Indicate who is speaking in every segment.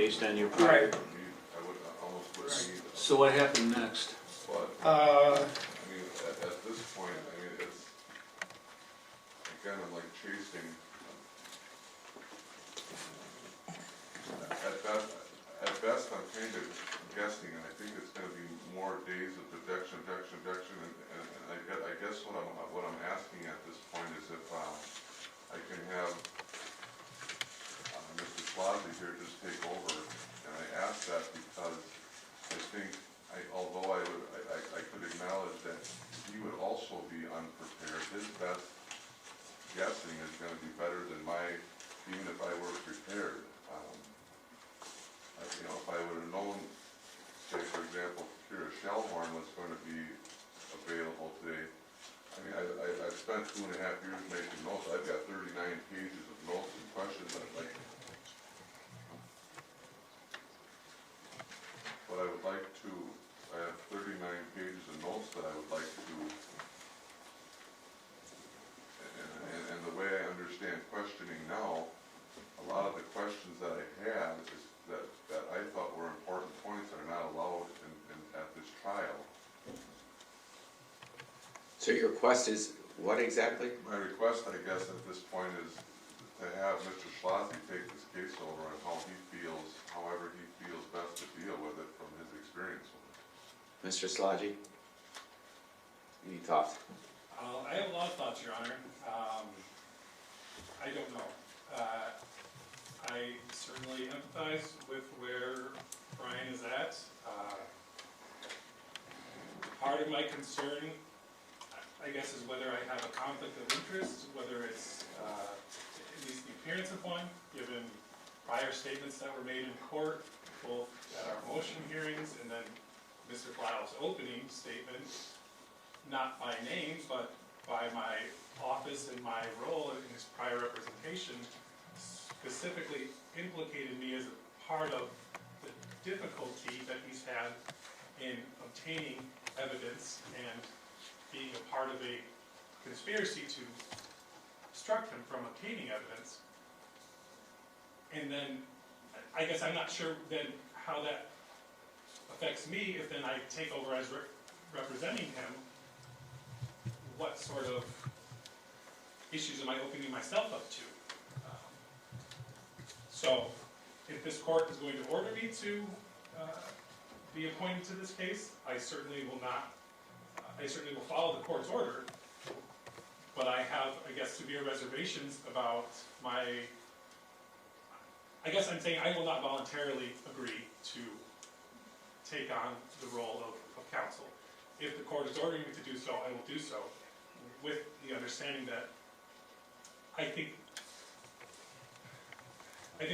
Speaker 1: based on your prior.
Speaker 2: I almost wouldn't need them.
Speaker 1: So what happened next?
Speaker 2: But,
Speaker 3: Uh,
Speaker 2: at this point, it's, again, I'm like chasing, at best, I'm kind of guessing, and I think it's gonna be more days of objection, and I guess what I'm asking at this point is if, I can have, Mr. Slosy here just take over, and I ask that because I think, although I could acknowledge that he would also be unprepared, his best guessing is gonna be better than even if I were prepared. If I would have known, say for example, Kira Shellhorn was going to be available today, I've spent 2.5 years making notes. I've got 39 pages of notes and questions I'd like. But I would like to, I have 39 pages of notes that I would like to, and the way I understand questioning now, a lot of the questions that I had is that I thought were important points are not allowed at this trial.
Speaker 4: So your request is what exactly?
Speaker 2: My request, I guess, at this point is to have Mr. Schlosy take this case over and however he feels best to deal with it from his experience with it.
Speaker 4: Mr. Slodgy? Any thoughts?
Speaker 3: I have a lot of thoughts, Your Honor. I don't know. I certainly empathize with where Brian is at. Part of my concern, I guess, is whether I have a conflict of interest, whether it's at least the appearance of one, given prior statements that were made in court, both at our motion hearings and then Mr. Flatoff's opening statement, not by name, but by my office and my role in his prior representation, specifically implicated me as a part of the difficulty that he's had in obtaining evidence and being a part of a conspiracy to obstruct him from obtaining evidence. And then, I guess I'm not sure then how that affects me if then I take over as representing him. What sort of issues am I opening myself up to? So, if this court is going to order me to be appointed to this case, I certainly will not. I certainly will follow the court's order, but I have, I guess, severe reservations about my. I guess I'm saying I will not voluntarily agree to take on the role of counsel. If the court is ordering me to do so, I will do so, with the understanding that I think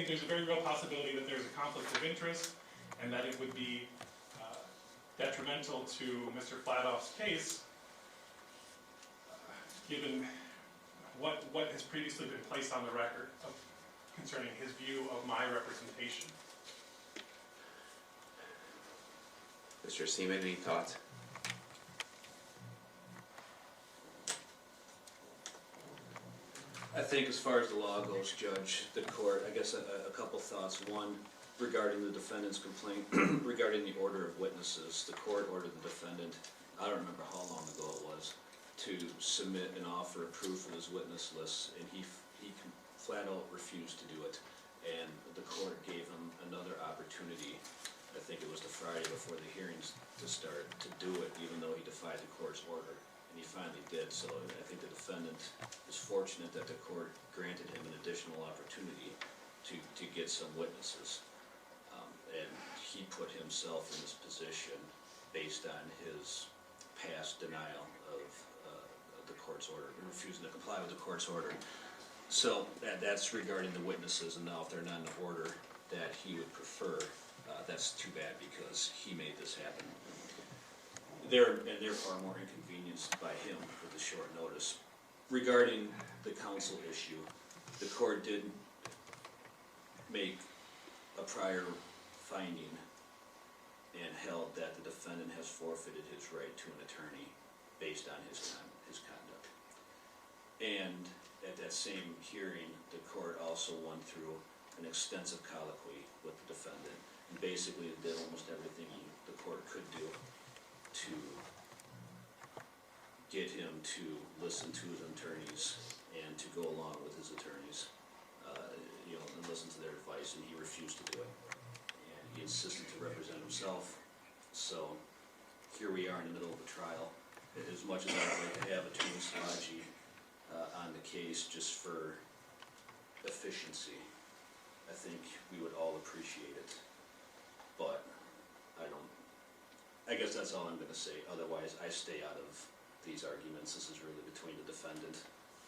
Speaker 3: there's a very real possibility that there's a conflict of interest and that it would be detrimental to Mr. Flatoff's case, given what has previously been placed on the record concerning his view of my representation.
Speaker 4: Mr. Seaman, any thoughts?
Speaker 1: I think as far as the law goes, Judge, the court, I guess a couple thoughts. One, regarding the defendant's complaint, regarding the order of witnesses, the court ordered the defendant, I don't remember how long ago it was, to submit an offer of proof of his witness list, and he flat out refused to do it. And the court gave him another opportunity, I think it was the Friday before the hearings to start, to do it, even though he defied the court's order. And he finally did, so I think the defendant is fortunate that the court granted him an additional opportunity to get some witnesses. And he put himself in this position based on his past denial of the court's order, refusing to comply with the court's order. So that's regarding the witnesses, and now if they're not in the order that he would prefer, that's too bad because he made this happen. They're far more inconvenienced by him with the short notice. Regarding the counsel issue, the court did make a prior finding and held that the defendant has forfeited his right to an attorney based on his conduct. And at that same hearing, the court also went through an extensive colloquy with the defendant. basically did almost everything the court could do to get him to listen to his attorneys and to go along with his attorneys, and listen to their advice, and he refused to do it. And he insisted to represent himself. So here we are in the middle of a trial. As much as I'd like to have Attorney Szilagyi on the case just for efficiency, I think we would all appreciate it. But I guess that's all I'm gonna say. Otherwise, I stay out of these arguments. This is really between the defendant,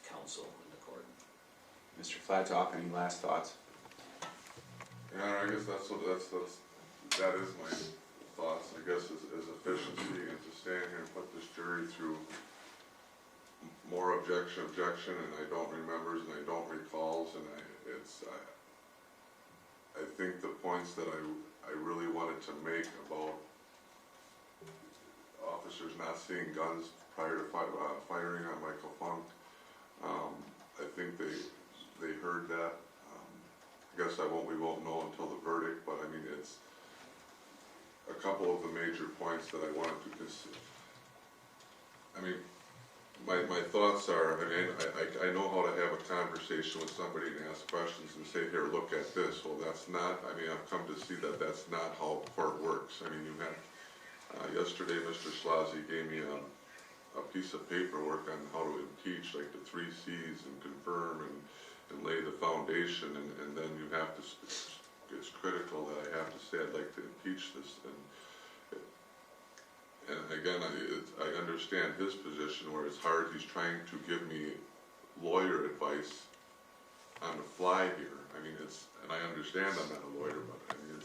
Speaker 1: counsel, and the court.
Speaker 4: Mr. Flatoff, any last thoughts?
Speaker 2: Yeah, I guess that is my thoughts, I guess, is efficiency, and to stand here and put this jury through more objection, and I don't remembers, and I don't recalls, and I think the points that I really wanted to make about officers not seeing guns prior to firing on Michael Funk, I think they heard that. I guess we won't know until the verdict, but I mean, it's a couple of the major points that I wanted to consider. I mean, my thoughts are, I mean, I know how to have a conversation with somebody and ask questions and say, here, look at this. Well, that's not, I mean, I've come to see that that's not how court works. I mean, you had, yesterday Mr. Szilagyi gave me a piece of paperwork on how to impeach, like the 3 C's, and confirm and lay the foundation, and then you have to, it's critical that I have to say I'd like to impeach this. And again, I understand his position where it's hard. He's trying to give me lawyer advice on the fly here. I mean, and I understand I'm not a lawyer, but I mean,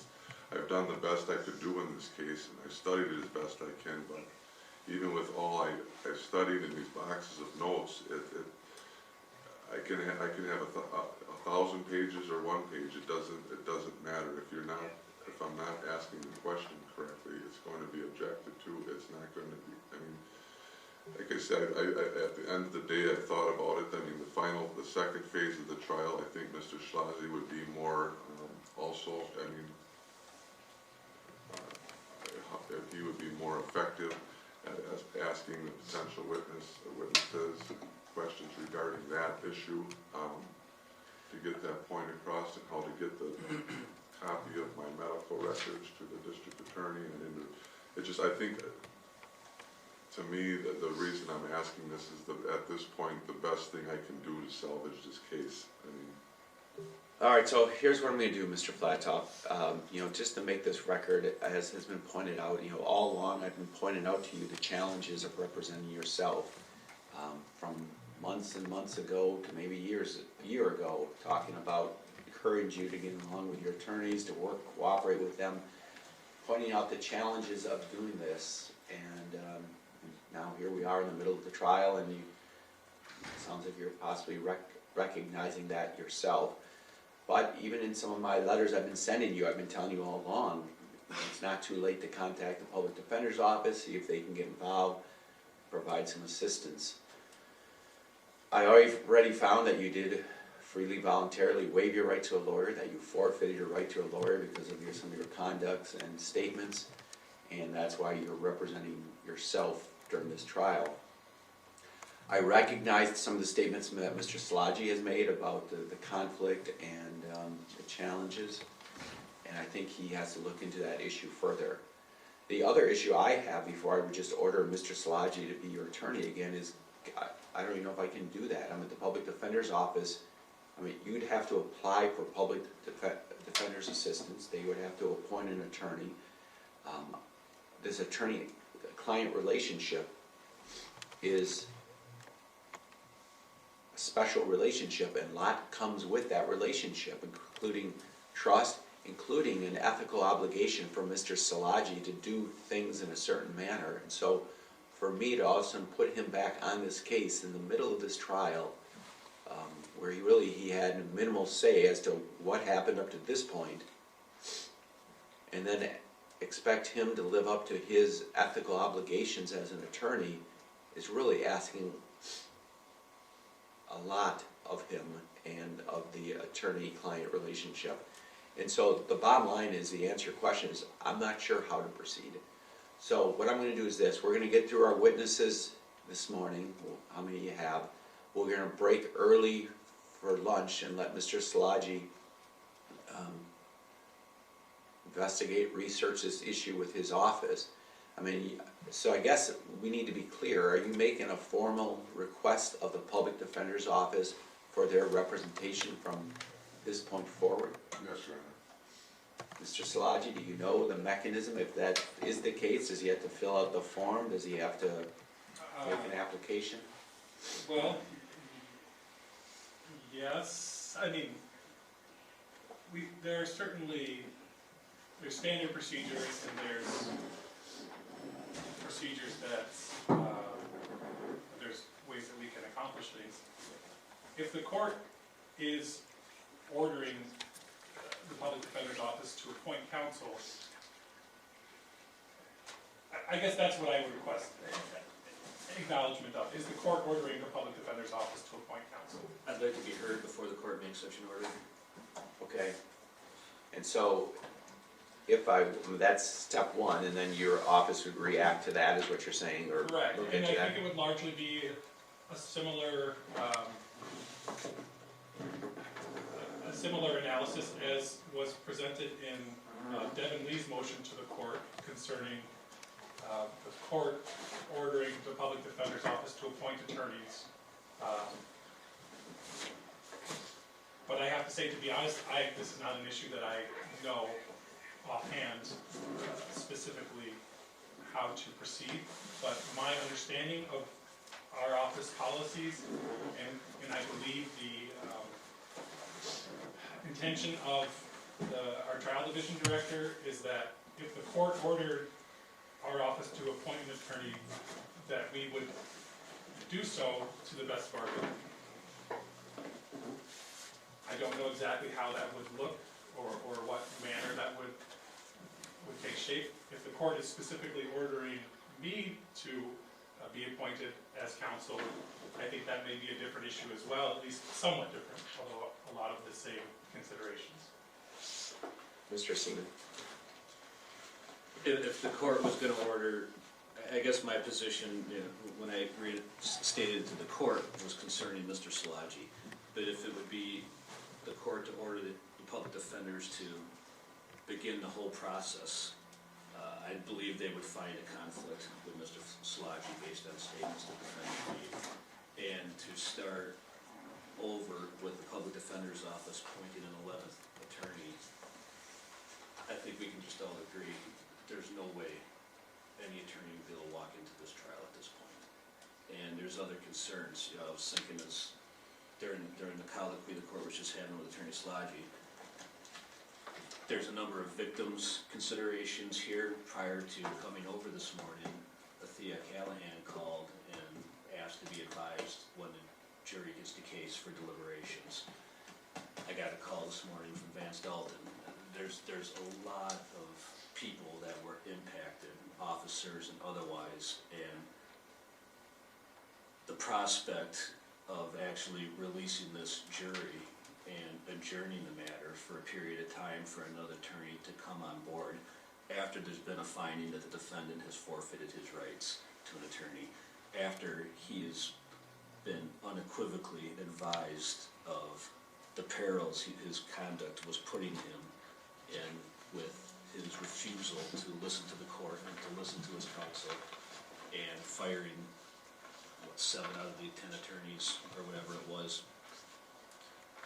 Speaker 2: I've done the best I could do in this case, and I've studied it as best I can, but even with all I've studied in these boxes of notes, I can have 1,000 pages or 1 page. It doesn't matter if I'm not asking the question correctly. It's going to be objected to. It's not going to be. I mean, like I said, at the end of the day, I thought about it. I mean, the second phase of the trial, I think Mr. Szilagyi would be more also. I mean, if he would be more effective at asking the potential witnesses questions regarding that issue, to get that point across, and how to get the copy of my medical records to the district attorney, and I think, to me, the reason I'm asking this is that at this point, the best thing I can do to salvage this case. I mean,
Speaker 4: All right, so here's what I'm going to do, Mr. Flatoff. Just to make this record, as has been pointed out, all along I've been pointing out to you the challenges of representing yourself, from months and months ago to maybe a year ago, talking about encouraging you to get along with your attorneys, to cooperate with them, pointing out the challenges of doing this, and now here we are in the middle of the trial, and it sounds like you're possibly recognizing that yourself. But even in some of my letters I've been sending you, I've been telling you all along, it's not too late to contact the public defender's office, see if they can get involved, provide some assistance. I already found that you did freely, voluntarily waive your right to a lawyer, that you forfeited your right to a lawyer because of some of your conducts and statements, and that's why you're representing yourself during this trial. I recognized some of the statements that Mr. Szilagyi has made about the conflict and the challenges, and I think he has to look into that issue further. The other issue I have, before I would just order Mr. Szilagyi to be your attorney again, is I don't even know if I can do that. I'm at the public defender's office. I mean, you'd have to apply for public defender's assistance. They would have to appoint an attorney. This attorney-client relationship is a special relationship, and a lot comes with that relationship, including trust, including an ethical obligation for Mr. Szilagyi to do things in a certain manner. And so for me to all of a sudden put him back on this case in the middle of this trial, where he had minimal say as to what happened up to this point, and then expect him to live up to his ethical obligations as an attorney, is really asking a lot of him and of the attorney-client relationship. And so the bottom line is, the answer to your question is, I'm not sure how to proceed. So what I'm gonna do is this, we're gonna get through our witnesses this morning, how many you have. We're gonna break early for lunch and let Mr. Szilagyi investigate, research this issue with his office. I mean, so I guess we need to be clear, are you making a formal request of the Public Defender's Office for their representation from this point forward?
Speaker 2: Yes, Your Honor.
Speaker 4: Mr. Szilagyi, do you know the mechanism? If that is the case, does he have to fill out the form? Does he have to make an application?
Speaker 3: Well, yes, I mean, there are certainly, there's standard procedures and there's procedures that, there's ways that we can accomplish things. If the court is ordering the Public Defender's Office to appoint counsel, I guess that's what I would request acknowledgement of. Is the court ordering the Public Defender's Office to appoint counsel?
Speaker 1: I'd like to be heard before the court makes such an order.
Speaker 4: Okay. And so, that's step one, and then your office would react to that, is what you're saying, or
Speaker 3: Correct,
Speaker 4: look
Speaker 3: and
Speaker 4: into
Speaker 3: I
Speaker 4: that?
Speaker 3: think it would largely be a similar analysis as was presented in Devin Lee's motion to the court concerning the court ordering the Public Defender's Office to appoint attorneys. But I have to say, to be honest, this is not an issue that I know offhand specifically how to proceed, but my understanding of our office policies, and I believe the intention of our trial division director is that if the court ordered our office to appoint an attorney, that we would do so to the best of our ability. I don't know exactly how that would look or what manner that would take shape. If the court is specifically ordering me to be appointed as counsel, I think that may be a different issue as well, at least somewhat different, although a lot of the same considerations.
Speaker 4: Mr. Seaman?
Speaker 1: If the court was gonna order, I guess my position, when I stated it to the court, was concerning Mr. Szilagyi. But if it would be the court to order the public defenders to begin the whole process, I believe they would find a conflict with Mr. Szilagyi based on statements the defendant made. And to start over with the Public Defender's Office appointing an 11th attorney, I think we can just all agree, there's no way any attorney will be able to walk into this trial at this point. And there's other concerns. I was thinking as during the colloquy the court was just having with Attorney Szilagyi, there's a number of victims considerations here. Prior to coming over this morning, Thea Callahan called and asked to be advised when the jury gets the case for deliberations. I got a call this morning from Vance Dalton. There's a lot of people that were impacted, officers and otherwise, and the prospect of actually releasing this jury and adjourning the matter for a period of time for another attorney to come on board after there's been a finding that the defendant has forfeited his rights to an attorney, after he has been unequivocally advised of the perils his conduct was putting him in with his refusal to listen to the court and to listen to his counsel, and firing 7 out of the 10 attorneys or whatever it was.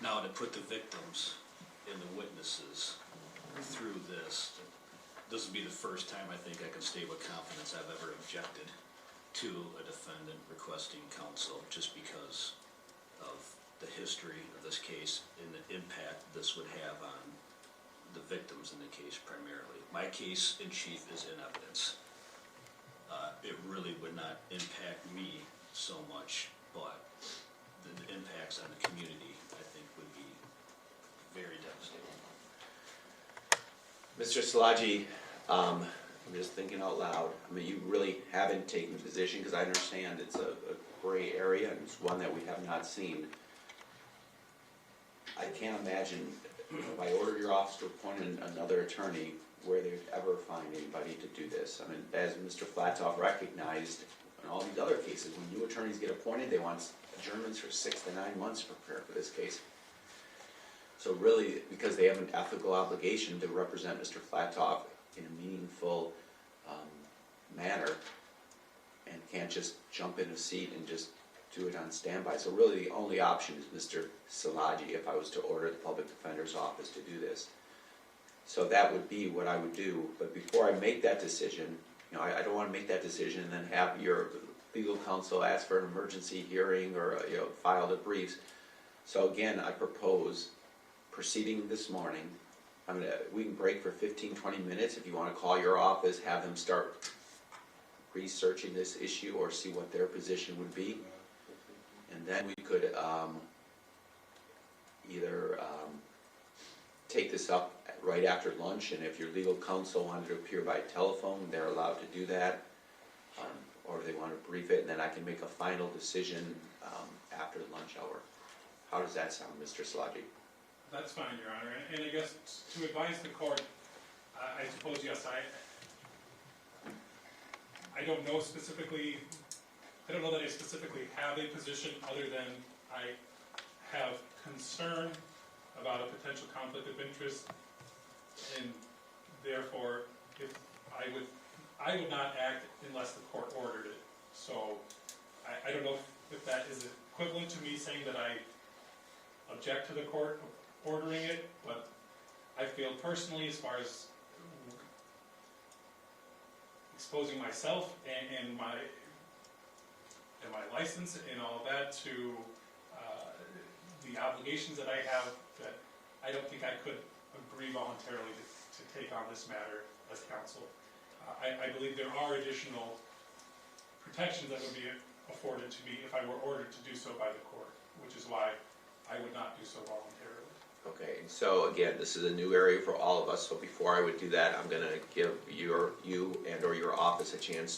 Speaker 1: Now to put the victims and the witnesses through this would be the first time I think I can state with confidence I've ever objected to a defendant requesting counsel, just because of the history of this case and the impact this would have on the victims in the case primarily. My case in chief is in evidence. It really would not impact me so much, but the impacts on the community, I think, would be very devastating.
Speaker 4: Mr. Szilagyi, I'm just thinking out loud. I mean, you really haven't taken a position, because I understand it's a gray area and it's one that we have not seen. I can't imagine if I order your office to appoint another attorney, where they'd ever find anybody to do this. I mean, as Mr. Flatoff recognized, in all these other cases, when new attorneys get appointed, they want adjournments for 6 to 9 months to prepare for this case. So really, because they have an ethical obligation to represent Mr. Flatoff in a meaningful manner, and can't just jump in a seat and just do it on standby. So really, the only option is Mr. Szilagyi, if I was to order the public defender's office to do this. So that would be what I would do, but before I make that decision, you know, I don't want to make that decision and then have your legal counsel ask for an emergency hearing or, you know, file the briefs. So again, I propose proceeding this morning. We can break for 15-20 minutes if you want to call your office, have them start researching this issue or see what their position would be. And then we could either take this up right after lunch, and if your legal counsel wanted to appear by telephone, they're allowed to do that. Or if they want to brief it, and then I can make a final decision after the lunch hour. How does that sound, Mr. Szilagyi?
Speaker 3: That's fine, Your Honor, and I guess to advise the court, I suppose, yes, I don't know specifically, I don't know that I specifically have a position other than I have concern about a potential conflict of interest, and therefore, if I would not act unless the court ordered it. So I don't know if that is equivalent to me saying that I object to the court ordering it, but I feel personally, as far as exposing myself and my license and all that to the obligations that I have, that I don't think I could agree voluntarily to take on this matter as counsel. I believe there are additional protections that would be afforded to me if I were ordered to do so by the court, which is why I would not do so voluntarily.
Speaker 4: Okay, so again, this is a new area for all of us, so before I would do that, I'm gonna give you and or your office a chance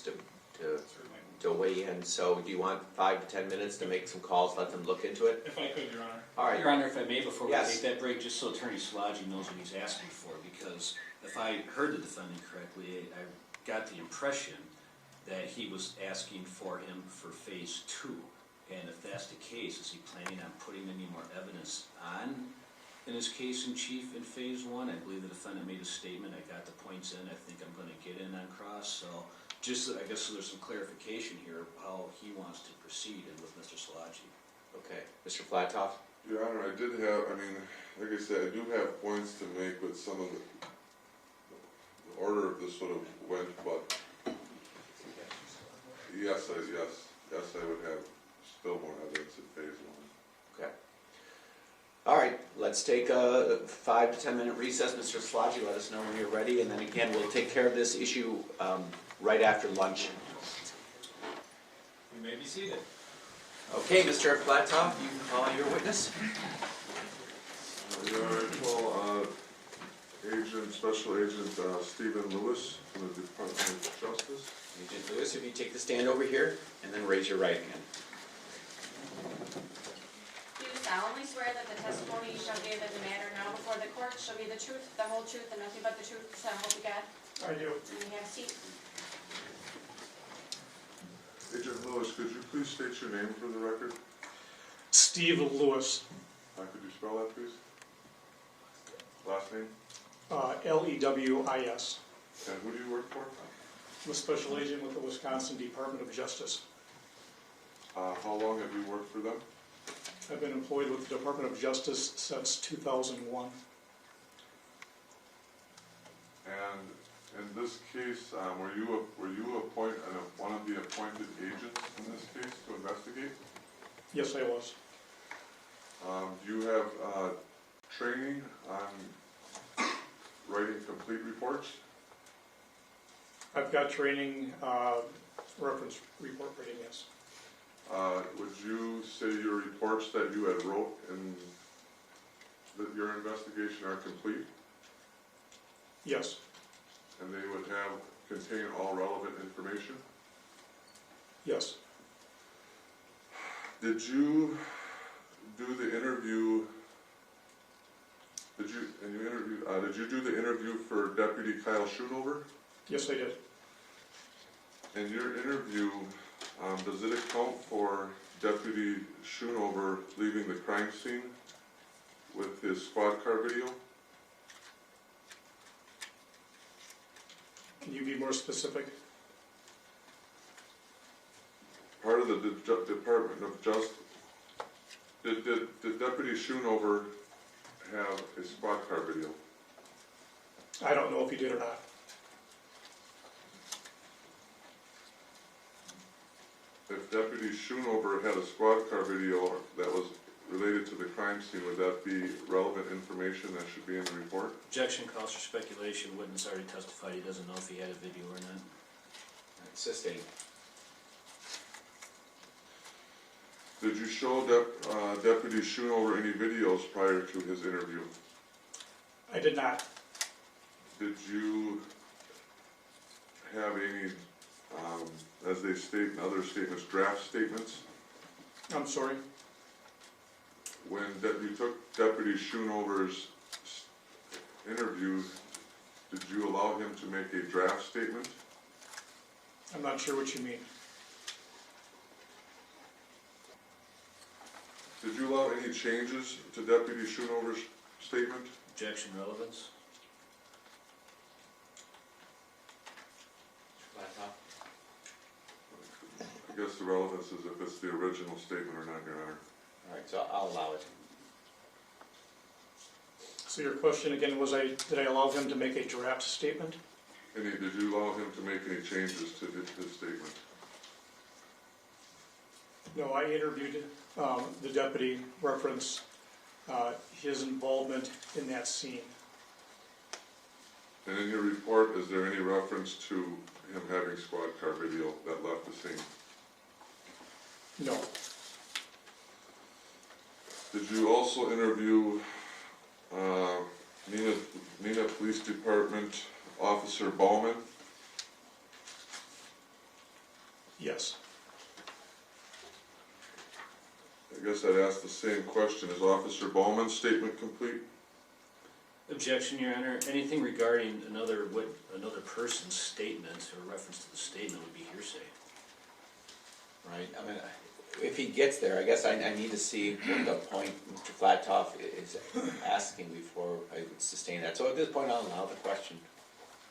Speaker 4: to weigh in. So do you want 5 to 10 minutes to make some calls, let them look into it?
Speaker 3: If I could, Your Honor.
Speaker 4: All right.
Speaker 1: Your Honor, if I may, before we
Speaker 4: Yes.
Speaker 1: take that break, just so Attorney Szilagyi knows what he's asking for, because if I heard the defendant correctly, I got the impression that he was asking for him for phase 2. And if that's the case, is he planning on putting any more evidence on in his case in chief in phase 1? I believe the defendant made a statement, I got the points in, I think I'm gonna get in on cross, so just, I guess, so there's some clarification here of how he wants to proceed and with Mr. Szilagyi.
Speaker 4: Okay, Mr. Flatoff?
Speaker 2: Your Honor, I did have, I mean, like I said, I do have points to make with some of the order of this sort of went, but yes, I would have still more evidence in phase 1.
Speaker 4: Okay. All right, let's take a 5 to 10 minute recess. Mr. Szilagyi, let us know when you're ready, and then again, we'll take care of this issue right after lunch.
Speaker 1: You may be seated.
Speaker 4: Okay, Mr. Flatoff, you can call your witness.
Speaker 2: Your Honor, I call Special Agent Stephen Lewis from the Department of Justice.
Speaker 4: Agent Lewis, if you take the stand over here, and then raise your right hand.
Speaker 5: Do you solemnly swear that the testimony you shall give in the matter now before the court shall be the truth, the whole truth, and nothing but the truth, so help you God?
Speaker 3: I do.
Speaker 5: And you have a seat.
Speaker 2: Agent Lewis, could you please state your name for the record?
Speaker 6: Steve Lewis,
Speaker 2: Could you spell that, please? Last name?
Speaker 6: Lewis.
Speaker 2: And who do you work for?
Speaker 6: I'm a special agent with the Wisconsin Department of Justice.
Speaker 2: How long have you worked for them?
Speaker 6: I've been employed with the Department of Justice since 2001.
Speaker 2: And in this case, were you one of the appointed agents in this case to investigate?
Speaker 6: Yes, I was.
Speaker 2: Do you have training on writing complete reports?
Speaker 6: I've got training, reference report reading, yes.
Speaker 2: Would you say your reports that you had wrote in your investigation are complete?
Speaker 6: Yes,
Speaker 2: And they would contain all relevant information?
Speaker 6: yes.
Speaker 2: Did you do the interview, And you interviewed, did you do the interview for Deputy Kyle Schoonover?
Speaker 6: Yes, I did.
Speaker 2: In your interview, does it account for Deputy Schoonover leaving the crime scene with his squad car video?
Speaker 6: Can you be more specific?
Speaker 2: Part of the Department of Justice, did Deputy Schoonover have a squad car video?
Speaker 6: I don't know if he did or not.
Speaker 2: If Deputy Schoonover had a squad car video that was related to the crime scene, would that be relevant information that should be in the report?
Speaker 1: Objection calls for speculation. Witness already testified he doesn't know if he had a video or not.
Speaker 4: Sustained.
Speaker 2: Did you show Deputy Schoonover any videos prior to his interview?
Speaker 6: I did not.
Speaker 2: Did you have any, as they state in other statements, draft statements?
Speaker 6: I'm sorry.
Speaker 2: When you took Deputy Schoonover's interview, did you allow him to make a draft statement?
Speaker 6: I'm not sure what you mean.
Speaker 2: Did you allow any changes to Deputy Schoonover's statement?
Speaker 1: Objection relevance.
Speaker 2: I guess the relevance is if it's the original statement or not, Your Honor.
Speaker 4: All right, so I'll allow it.
Speaker 6: So your question again was, did I allow him to make a draft statement?
Speaker 2: Did you allow him to make any changes to his statement?
Speaker 6: No, I interviewed the deputy, reference his involvement in that scene.
Speaker 2: And in your report, is there any reference to him having squad car video that left the scene?
Speaker 6: No.
Speaker 2: Did you also interview Neenah Police Department Officer Bowman?
Speaker 6: Yes.
Speaker 2: I guess I'd ask the same question. Is Officer Bowman's statement complete?
Speaker 1: Objection, Your Honor. Anything regarding another person's statement or reference to the statement would be hearsay.
Speaker 4: Right, I mean, if he gets there, I guess I need to see what the point Mr. Flatoff is asking before I would sustain that. So at this point, I'll allow the question.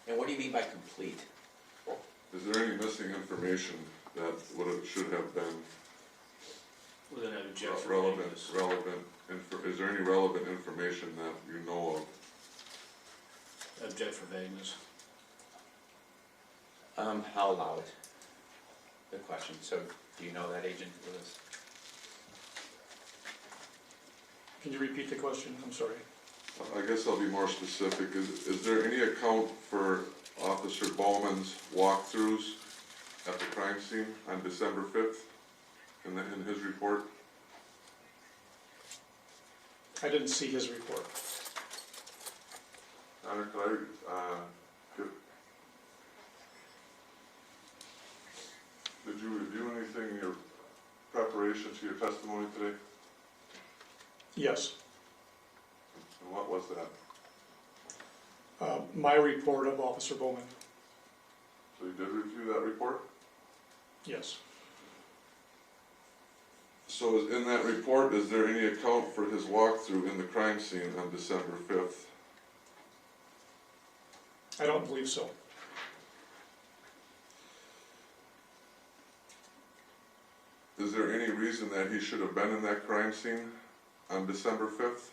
Speaker 4: And what do you mean by complete?
Speaker 2: Is there any missing information that should have been
Speaker 1: Well, then I'd object for
Speaker 2: relevant?
Speaker 1: vagueness.
Speaker 2: Is there any relevant information that you know of?
Speaker 1: Object for vagueness.
Speaker 4: I'll allow it. Good question. So, do you know that, Agent Lewis?
Speaker 6: Can you repeat the question? I'm sorry.
Speaker 2: I guess I'll be more specific. Is there any account for Officer Bowman's walkthroughs at the crime scene on December 5th in his report?
Speaker 6: I didn't see his report.
Speaker 2: Honor, could did you review anything in your preparation to your testimony today?
Speaker 6: Yes.
Speaker 2: And what was that?
Speaker 6: My report of Officer Bowman.
Speaker 2: So you did review that report?
Speaker 6: Yes.
Speaker 2: So in that report, is there any account for his walkthrough in the crime scene on December 5th?
Speaker 6: I don't believe so.
Speaker 2: Is there any reason that he should have been in that crime scene on December 5th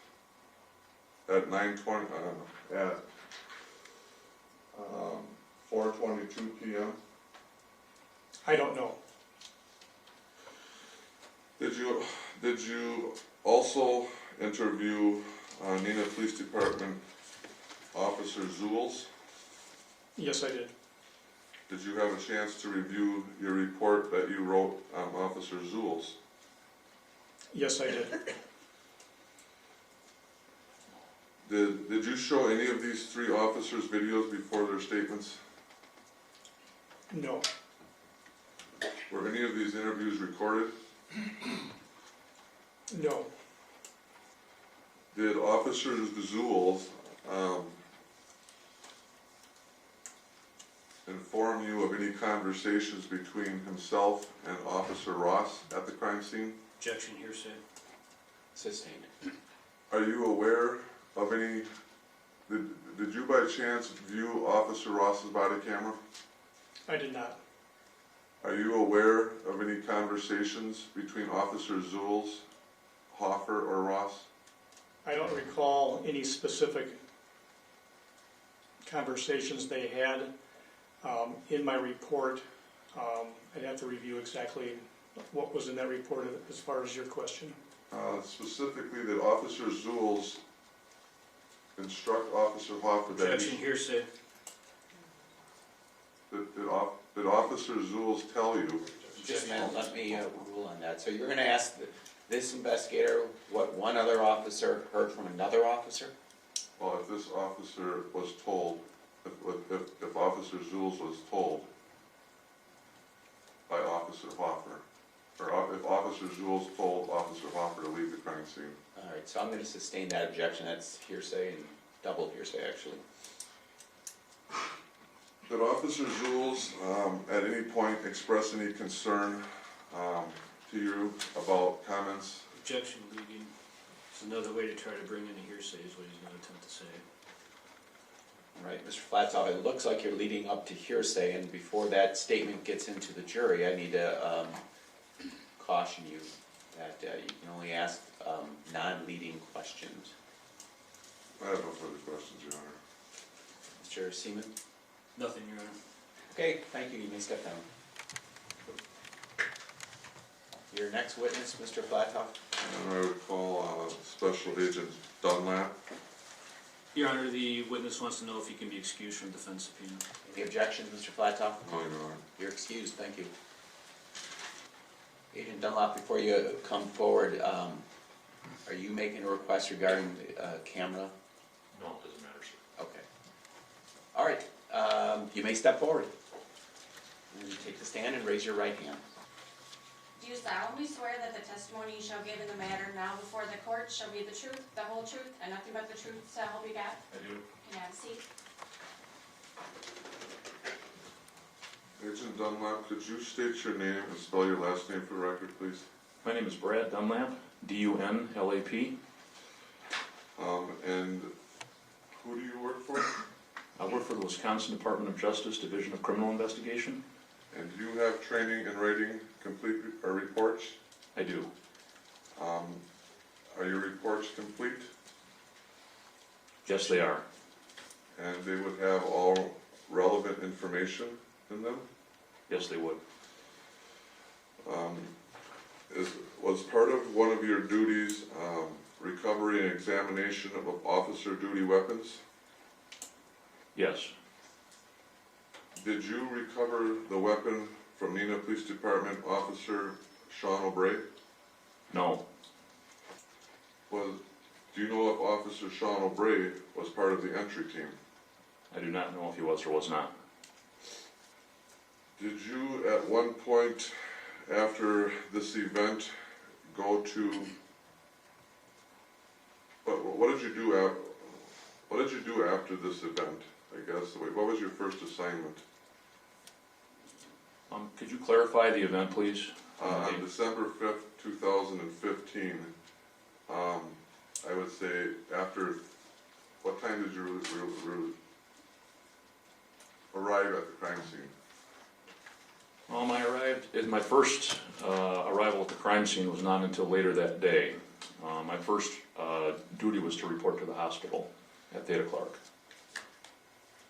Speaker 2: at 4:22 p.m.?
Speaker 6: I don't know.
Speaker 2: Did you also interview Neenah Police Department Officer Zules?
Speaker 6: Yes, I did.
Speaker 2: Did you have a chance to review your report that you wrote on Officer Zules?
Speaker 6: Yes, I did.
Speaker 2: Did you show any of these three officers' videos before their statements?
Speaker 6: No.
Speaker 2: Were any of these interviews recorded?
Speaker 6: No.
Speaker 2: Did Officer Zules inform you of any conversations between himself and Officer Ross at the crime scene?
Speaker 1: Objection, hearsay.
Speaker 4: Sustained.
Speaker 2: Are you aware of any, did you by chance view Officer Ross's body camera?
Speaker 6: I did not.
Speaker 2: Are you aware of any conversations between Officer Zules, Hoffer, or Ross?
Speaker 6: I don't recall any specific conversations they had. In my report, I'd have to review exactly what was in that report as far as your question.
Speaker 2: Specifically that Officer Zules instruct Officer Hoffer that
Speaker 1: Objection, hearsay.
Speaker 2: did Officer Zules tell you?
Speaker 4: Just a minute, let me rule on that. So you're gonna ask this investigator what one other officer heard from another officer?
Speaker 2: Well, if this officer was told, if Officer Zules was told by Officer Hoffer, or if Officer Zules told Officer Hoffer to leave the crime scene.
Speaker 4: All right, so I'm gonna sustain that objection. That's hearsay and double hearsay, actually.
Speaker 2: Did Officer Zules at any point express any concern to you about comments?
Speaker 1: Objection, leading. It's another way to try to bring in a hearsay is what he's gonna attempt to say.
Speaker 4: All right, Mr. Flatoff, it looks like you're leading up to hearsay, and before that statement gets into the jury, I need to caution you that you can only ask non-leading questions.
Speaker 2: I have no further questions, Your Honor.
Speaker 4: Mr. Seaman?
Speaker 1: Nothing, Your Honor.
Speaker 4: Okay, thank you. You may step down. Your next witness, Mr. Flatoff?
Speaker 2: And I would call Special Agent Dunlap.
Speaker 1: Your Honor, the witness wants to know if he can be excused from defense subpoena.
Speaker 4: Any objections, Mr. Flatoff?
Speaker 2: No, Your Honor.
Speaker 4: You're excused, thank you. Agent Dunlap, before you come forward, are you making a request regarding the camera?
Speaker 7: No, it doesn't matter, sir.
Speaker 4: Okay. All right, you may step forward. And take the stand and raise your right hand.
Speaker 5: Do you solemnly swear that the testimony you shall give in the matter now before the court shall be the truth, the whole truth, and nothing but the truth, so help you God?
Speaker 7: I do.
Speaker 5: Can I have a seat?
Speaker 2: Agent Dunlap, could you state your name and spell your last name for the record, please?
Speaker 7: My name is Brad Dunlap, D-U-N-L-A-P.
Speaker 2: And who do you work for?
Speaker 7: I work for the Wisconsin Department of Justice, Division of Criminal Investigation.
Speaker 2: And do you have training in writing complete reports?
Speaker 7: I do.
Speaker 2: Are your reports complete?
Speaker 7: Yes, they are.
Speaker 2: And they would have all relevant information in them?
Speaker 7: Yes, they would.
Speaker 2: Was part of one of your duties recovery and examination of officer duty weapons?
Speaker 7: Yes.
Speaker 2: Did you recover the weapon from Neenah Police Department Officer Sean O'Bray?
Speaker 7: No.
Speaker 2: Do you know if Officer Sean O'Bray was part of the entry team?
Speaker 7: I do not know if he was or was not.
Speaker 2: Did you at one point after this event go to, what did you do after this event, I guess? What was your first assignment?
Speaker 7: Could you clarify the event, please?
Speaker 2: On December 5th, 2015, I would say after, what time did you arrive at the crime scene?
Speaker 7: My first arrival at the crime scene was not until later that day. My first duty was to report to the hospital at Theta Clark.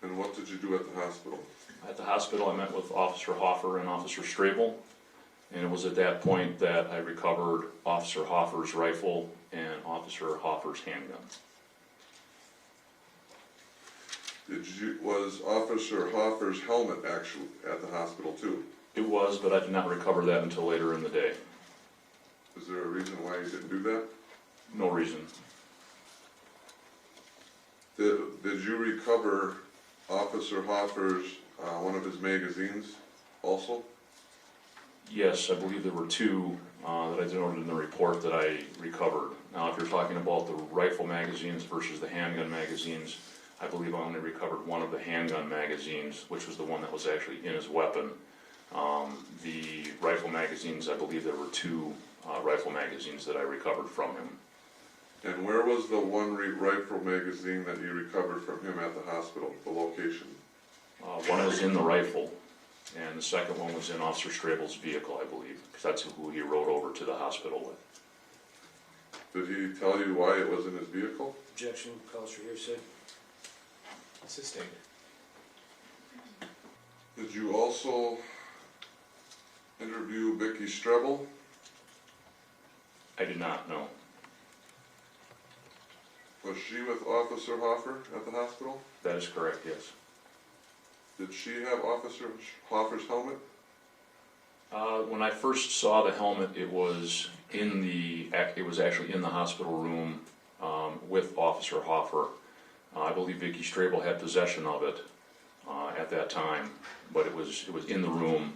Speaker 2: And what did you do at the hospital?
Speaker 7: At the hospital, I met with Officer Hoffer and Officer Strabel, and it was at that point that I recovered Officer Hoffer's rifle and Officer Hoffer's handgun.
Speaker 2: Was Officer Hoffer's helmet actually at the hospital too?
Speaker 7: It was, but I did not recover that until later in the day.
Speaker 2: Is there a reason why you didn't do that?
Speaker 7: No reason.
Speaker 2: Did you recover Officer Hoffer's, one of his magazines also?
Speaker 7: Yes, I believe there were two that I denoted in the report that I recovered. Now, if you're talking about the rifle magazines versus the handgun magazines, I believe I only recovered one of the handgun magazines, which was the one that was actually in his weapon. The rifle magazines, I believe there were two rifle magazines that I recovered from him.
Speaker 2: And where was the one rifle magazine that you recovered from him at the hospital, the location?
Speaker 7: One was in the rifle, and the second one was in Officer Strabel's vehicle, I believe, because that's who he rode over to the hospital with.
Speaker 2: Did he tell you why it was in his vehicle?
Speaker 1: Objection, calls for hearsay.
Speaker 8: Sustained.
Speaker 2: Did you also interview Vicky Strebel?
Speaker 7: I did not know.
Speaker 2: Was she with Officer Hoffer at the hospital?
Speaker 7: That is correct, yes.
Speaker 2: Did she have Officer Hoffer's helmet?
Speaker 7: When I first saw the helmet, it was actually in the hospital room with Officer Hoffer. I believe Vicky Strabel had possession of it at that time, but it was in the room,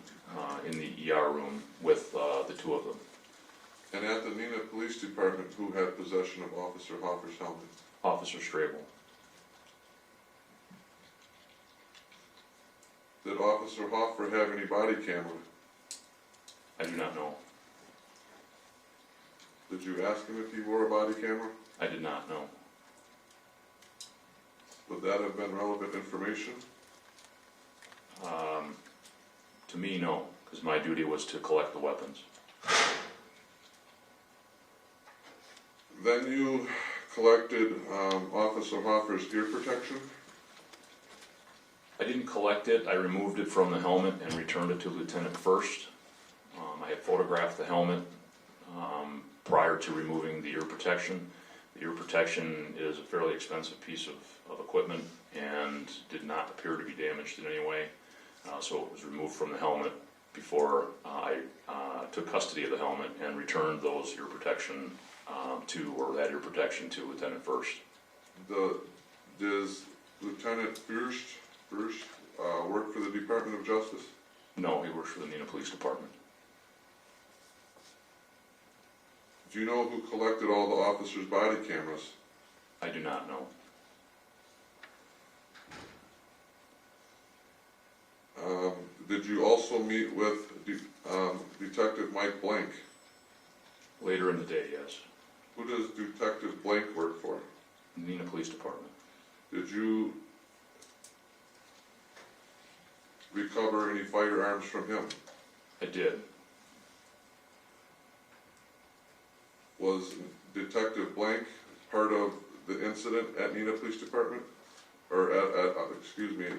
Speaker 7: in the ER room, with the two of them.
Speaker 2: And at the Neenah Police Department, who had possession of Officer Hoffer's helmet?
Speaker 7: Officer Strabel.
Speaker 2: Did Officer Hoffer have any body camera?
Speaker 7: I do not know.
Speaker 2: Did you ask him if he wore a body camera?
Speaker 7: I did not know.
Speaker 2: Would that have been relevant information?
Speaker 7: To me, no, because my duty was to collect the weapons.
Speaker 2: Then you collected Officer Hoffer's ear protection?
Speaker 7: I didn't collect it. I removed it from the helmet and returned it to Lieutenant First. I had photographed the helmet prior to removing the ear protection. The ear protection is a fairly expensive piece of equipment and did not appear to be damaged in any way. So it was removed from the helmet before I took custody of the helmet and returned those ear protection that ear protection to Lieutenant First.
Speaker 2: Does Lieutenant First work for the Department of Justice?
Speaker 7: No, he works for the Neenah Police Department.
Speaker 2: Do you know who collected all the officers' body cameras?
Speaker 7: I do not know.
Speaker 2: Did you also meet with Detective Mike Blank?
Speaker 7: Later in the day, yes.
Speaker 2: Who does Detective Blank work for?
Speaker 7: Neenah Police Department.
Speaker 2: Did you recover any firearms from him?
Speaker 7: I did.
Speaker 2: Was Detective Blank part of the incident at Neenah Police Department? Or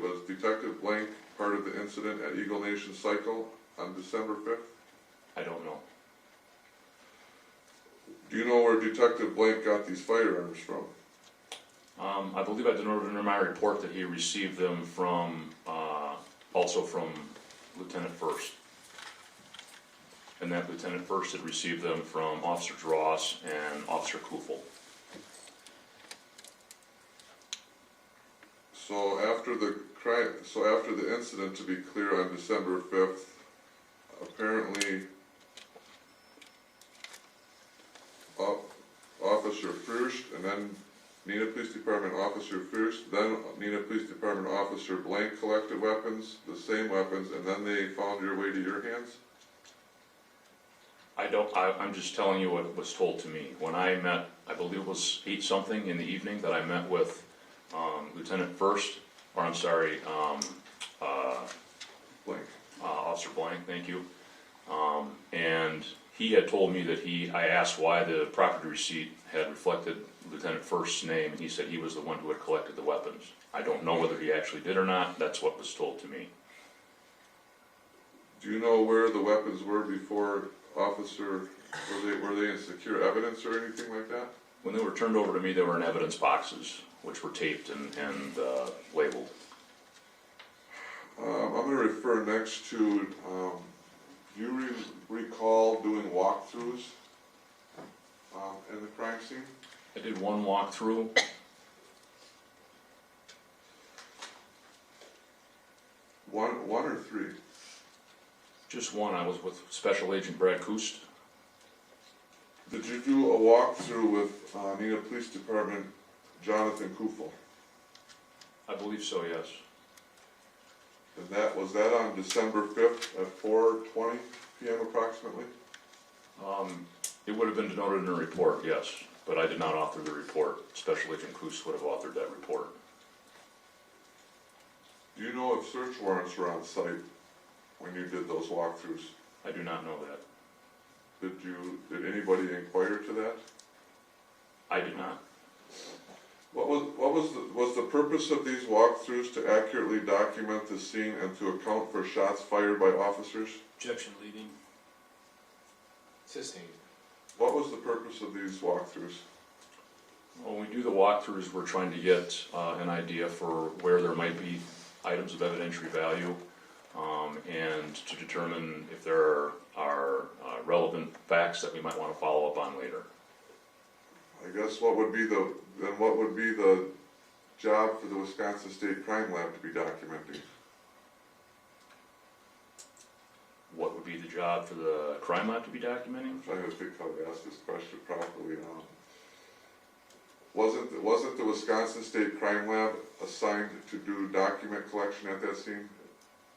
Speaker 2: was Detective Blank part of the incident at Eagle Nation Cycle on December 5th?
Speaker 7: I don't know.
Speaker 2: Do you know where Detective Blank got these firearms from?
Speaker 7: I believe I denoted in my report that he received them also from Lieutenant First. And that Lieutenant First had received them from Officer Dross and Officer Kufel.
Speaker 2: So after the incident, to be clear, on December 5th, apparently Officer First, and then Neenah Police Department Officer First, then Neenah Police Department Officer Blank collected weapons, the same weapons, and then they found your way to your hands?
Speaker 7: I'm just telling you what was told to me. When I met, I believe it was 8-something in the evening that I met with Lieutenant First, or I'm sorry,
Speaker 2: Blank.
Speaker 7: Officer Blank, thank you. And he had told me that I asked why the property receipt had reflected Lieutenant First's name, and he said he was the one who had collected the weapons. I don't know whether he actually did or not. That's what was told to me.
Speaker 2: Do you know where the weapons were before Officer, were they in secure evidence or anything like that?
Speaker 7: When they were turned over to me, they were in evidence boxes, which were taped and labeled.
Speaker 2: I'm going to refer next to, do you recall doing walkthroughs in the crime scene?
Speaker 7: I did one walkthrough.
Speaker 2: One or three?
Speaker 7: Just one. I was with Special Agent Brad Koost.
Speaker 2: Did you do a walkthrough with Nina Police Department Jonathan Kufel?
Speaker 7: I believe so, yes.
Speaker 2: And was that on December 5th at 4:20 PM approximately?
Speaker 7: It would have been denoted in a report, yes, but I did not author the report. Special Agent Coos would have authored that report.
Speaker 2: Do you know if search warrants were on site when you did those walkthroughs?
Speaker 7: I do not know that.
Speaker 2: Did anybody inquire to that?
Speaker 7: I did not.
Speaker 2: Was the purpose of these walkthroughs to accurately document the scene and to account for shots fired by officers?
Speaker 1: Objection leading.
Speaker 8: Sustained.
Speaker 2: What was the purpose of these walkthroughs?
Speaker 7: When we do the walkthroughs, we're trying to get an idea for where there might be items of evidentiary value, and to determine if there are relevant facts that we might want to follow up on later.
Speaker 2: I guess what would be the job for the Wisconsin State Crime Lab to be documenting?
Speaker 7: What would be the job for the crime lab to be documenting?
Speaker 2: I'm trying to think how to ask this question properly now. Wasn't the Wisconsin State Crime Lab assigned to do document collection at that scene?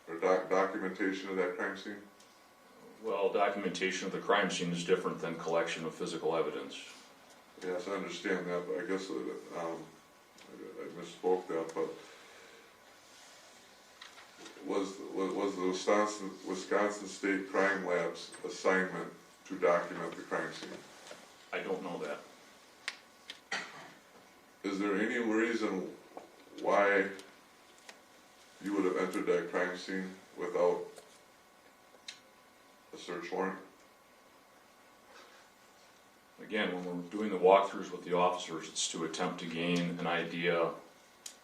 Speaker 2: Or documentation of that crime scene?
Speaker 7: Well, documentation of the crime scene is different than collection of physical evidence.
Speaker 2: Yes, I understand that, but I guess I misspoke that, but was the Wisconsin State Crime Lab's assignment to document the crime scene?
Speaker 7: I don't know that.
Speaker 2: Is there any reason why you would have entered that crime scene without a search warrant?
Speaker 7: Again, when we're doing the walkthroughs with the officers, it's to attempt to gain an idea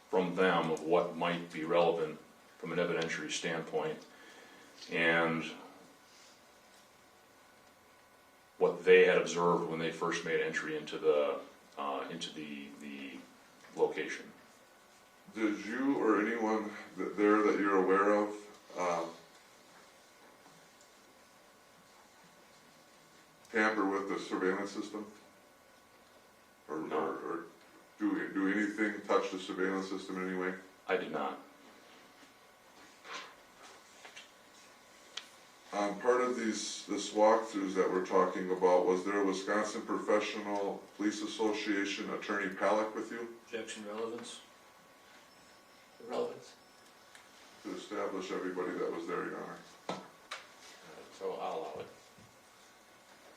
Speaker 7: from them of what might be relevant from an evidentiary standpoint, and what they had observed when they first made entry into the location.
Speaker 2: Did you or anyone there that you're aware of tamper with the surveillance system? Or do anything touch the surveillance system in any way?
Speaker 7: I did not.
Speaker 2: Part of this walkthroughs that we're talking about, was there a Wisconsin Professional Police Association Attorney Palick with you
Speaker 1: Objection relevance.
Speaker 8: Relevance.
Speaker 2: to establish everybody that was there, Your Honor?
Speaker 8: So I'll allow it.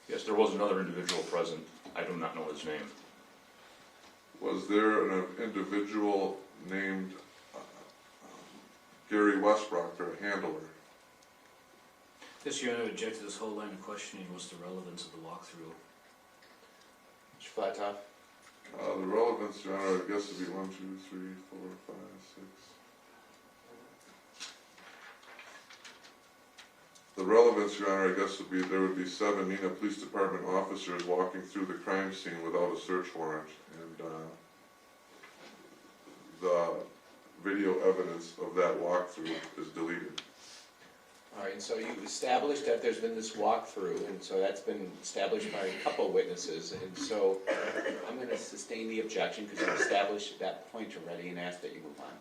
Speaker 7: Yes, there was another individual present. I do not know his name.
Speaker 2: Was there an individual named Gary Westbrook, or a handler?
Speaker 1: Yes, Your Honor, I object to this whole line of questioning. What's the relevance of the walkthrough?
Speaker 8: Mr. Flatoff.
Speaker 2: The relevance, Your Honor, I guess would be 1, 2, 3, 4, 5, 6. The relevance, Your Honor, I guess would be there would be 7 Nina Police Department officers walking through the crime scene without a search warrant, and the video evidence of that walkthrough is deleted.
Speaker 8: All right, and so you've established that there's been this walkthrough, and so that's been established by a couple of witnesses, and so I'm going to sustain the objection because you've established that point already and ask that you move on.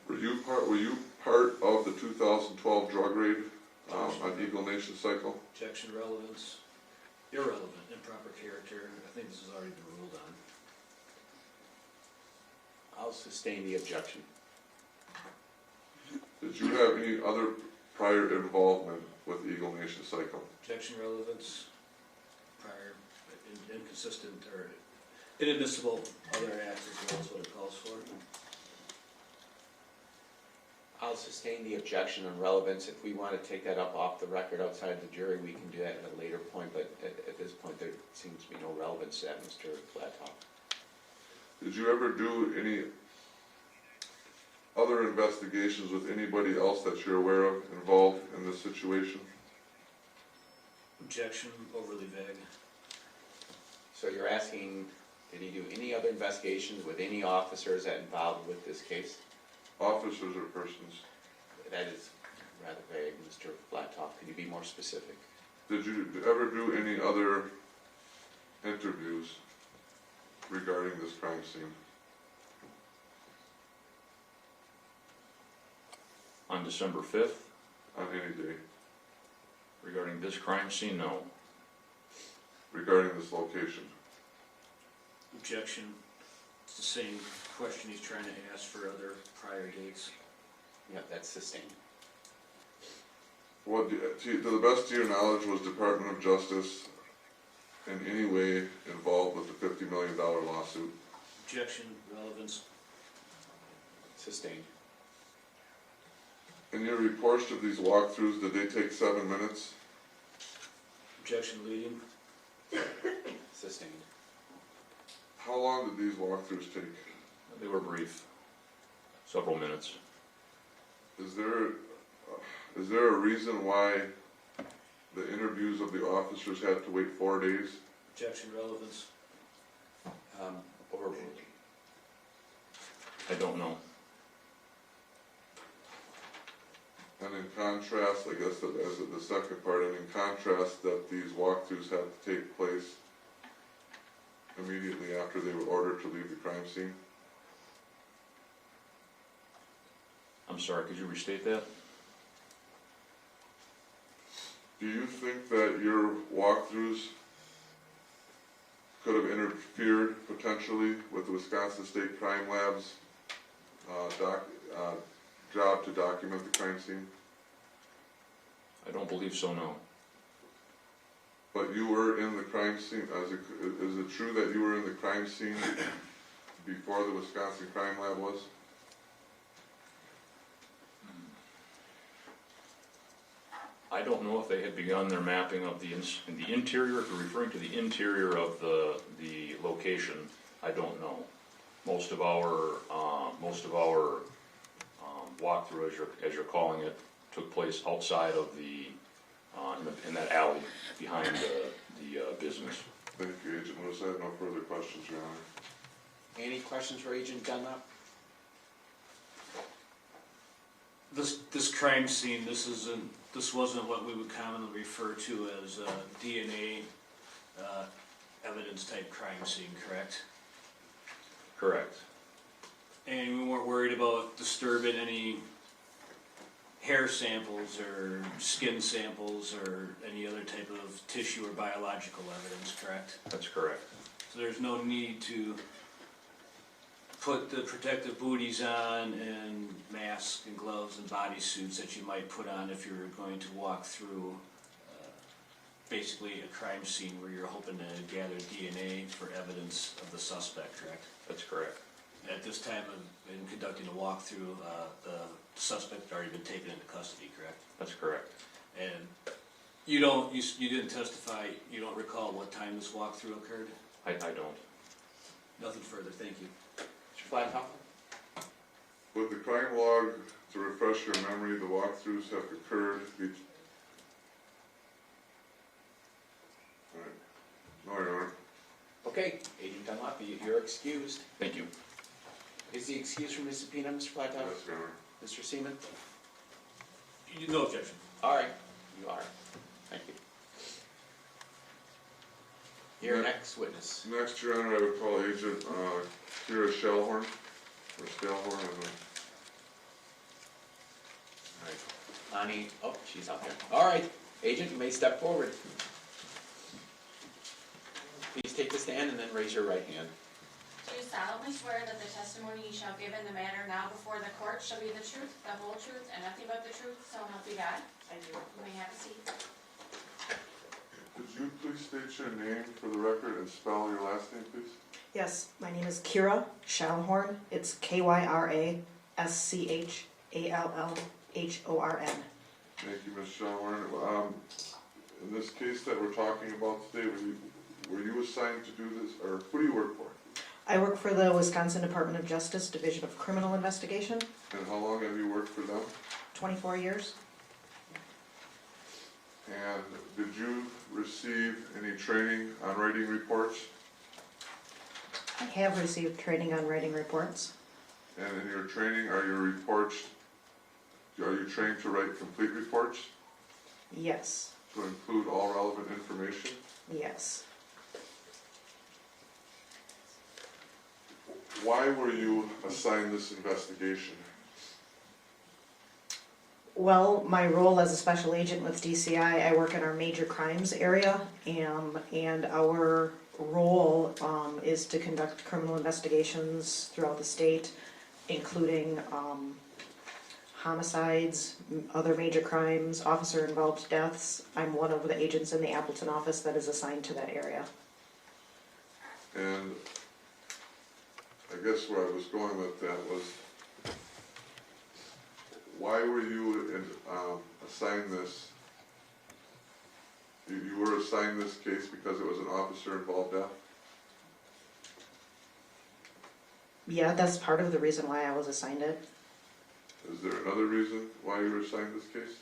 Speaker 2: Were you part of the 2012 drug raid on Eagle Nation Cycle?
Speaker 1: Objection relevance. Irrelevant, improper character. I think this has already been ruled on.
Speaker 8: I'll sustain the objection.
Speaker 2: Did you have any other prior involvement with Eagle Nation Cycle?
Speaker 1: Objection relevance. Prior, inconsistent, or inadmissible other acts as well as what it calls for.
Speaker 8: I'll sustain the objection on relevance. If we want to take that up off the record outside the jury, we can do that at a later point, but at this point there seems to be no relevance to that, Mr. Flatoff.
Speaker 2: Did you ever do any other investigations with anybody else that you're aware of involved in this situation?
Speaker 1: Objection, overly vague.
Speaker 8: So you're asking, did he do any other investigations with any officers that involved with this case?
Speaker 2: Officers or persons?
Speaker 8: That is rather vague, Mr. Flatoff. Could you be more specific?
Speaker 2: Did you ever do any other interviews regarding this crime scene?
Speaker 7: On December 5th,
Speaker 2: On any day?
Speaker 7: regarding this crime scene, no.
Speaker 2: Regarding this location?
Speaker 1: Objection. It's the same question he's trying to ask for other prior dates.
Speaker 8: Yeah, that's sustained.
Speaker 2: What, to the best of your knowledge, was Department of Justice in any way involved with the $50 million lawsuit?
Speaker 1: Objection, relevance.
Speaker 8: Sustained.
Speaker 2: In your reports of these walkthroughs, did they take 7 minutes?
Speaker 1: Objection, leading.
Speaker 8: Sustained.
Speaker 2: How long did these walkthroughs take?
Speaker 7: They were brief, several minutes.
Speaker 2: Is there a reason why the interviews of the officers had to wait 4 days?
Speaker 1: Objection, relevance.
Speaker 8: Overruled.
Speaker 7: I don't know.
Speaker 2: And in contrast, I guess as the second part, and in contrast that these walkthroughs had to take place immediately after they were ordered to leave the crime scene?
Speaker 7: I'm sorry, could you restate that?
Speaker 2: Do you think that your walkthroughs could have interfered potentially with the Wisconsin State Crime Lab's job to document the crime scene?
Speaker 7: I don't believe so, no.
Speaker 2: But you were in the crime scene, is it true that you were in the crime scene before the Wisconsin Crime Lab was?
Speaker 7: I don't know if they had begun their mapping of the interior, if you're referring to the interior of the location, I don't know. Most of our walkthrough, as you're calling it, took place outside of in that alley behind the business.
Speaker 2: Thank you, Agent Lewis. I have no further questions, Your Honor.
Speaker 8: Any questions for Agent Dunlap?
Speaker 1: This crime scene, this wasn't what we would commonly refer to as a DNA evidence type crime scene, correct?
Speaker 7: Correct.
Speaker 1: And we weren't worried about disturbing any hair samples or skin samples or any other type of tissue or biological evidence, correct?
Speaker 7: That's correct.
Speaker 1: So there's no need to put the protective booties on and masks and gloves and bodysuits that you might put on if you're going to walk through basically a crime scene where you're hoping to gather DNA for evidence of the suspect, correct?
Speaker 7: That's correct.
Speaker 1: At this time in conducting a walkthrough, the suspect had already been taken into custody, correct?
Speaker 7: That's correct.
Speaker 1: And you didn't testify, you don't recall what time this walkthrough occurred?
Speaker 7: I don't.
Speaker 1: Nothing further, thank you.
Speaker 8: Mr. Flatoff?
Speaker 2: With the crime log, to refresh your memory, the walkthroughs have occurred No, Your Honor.
Speaker 8: Okay, Agent Dunlap, you're excused.
Speaker 7: Thank you.
Speaker 8: Is the excuse from Ms. Subpoena, Mr. Flatoff?
Speaker 2: Yes, Your Honor.
Speaker 8: Mr. Seaman?
Speaker 1: No objection.
Speaker 8: All right, you are. Thank you. Your next witness.
Speaker 2: Next, Your Honor, I would call Agent Kira Shalhoub, or Shalhoub,
Speaker 8: All right. Lonnie, oh, she's out there. All right, Agent, you may step forward. Please take the stand and then raise your right hand.
Speaker 5: Do you solemnly swear that the testimony you shall give in the matter now before the court shall be the truth, the whole truth, and nothing but the truth, so help you God? I do. You may have a seat.
Speaker 2: Could you please state your name for the record and spell your last name, please?
Speaker 9: Yes, my name is Kira Shalhoub. It's Kyraschallhorn.
Speaker 2: Thank you, Ms. Shalhoub. In this case that we're talking about today, were you assigned to do this, or who do you work for?
Speaker 9: I work for the Wisconsin Department of Justice, Division of Criminal Investigation,
Speaker 2: And how long have you worked for them?
Speaker 9: 24 years.
Speaker 2: And did you receive any training on writing reports?
Speaker 9: I have received training on writing reports.
Speaker 2: And in your training, are you trained to write complete reports?
Speaker 9: Yes.
Speaker 2: to include all relevant information?
Speaker 9: Yes.
Speaker 2: Why were you assigned this investigation?
Speaker 9: Well, my role as a special agent with DCI, I work in our major crimes area, and our role is to conduct criminal investigations throughout the state, including homicides, other major crimes, officer-involved deaths. I'm one of the agents in the Appleton office that is assigned to that area.
Speaker 2: And I guess where I was going with that was, why were you assigned this? You were assigned this case because it was an officer-involved death?
Speaker 9: Yeah, that's part of the reason why I was assigned it.
Speaker 2: Is there another reason why you were assigned this case?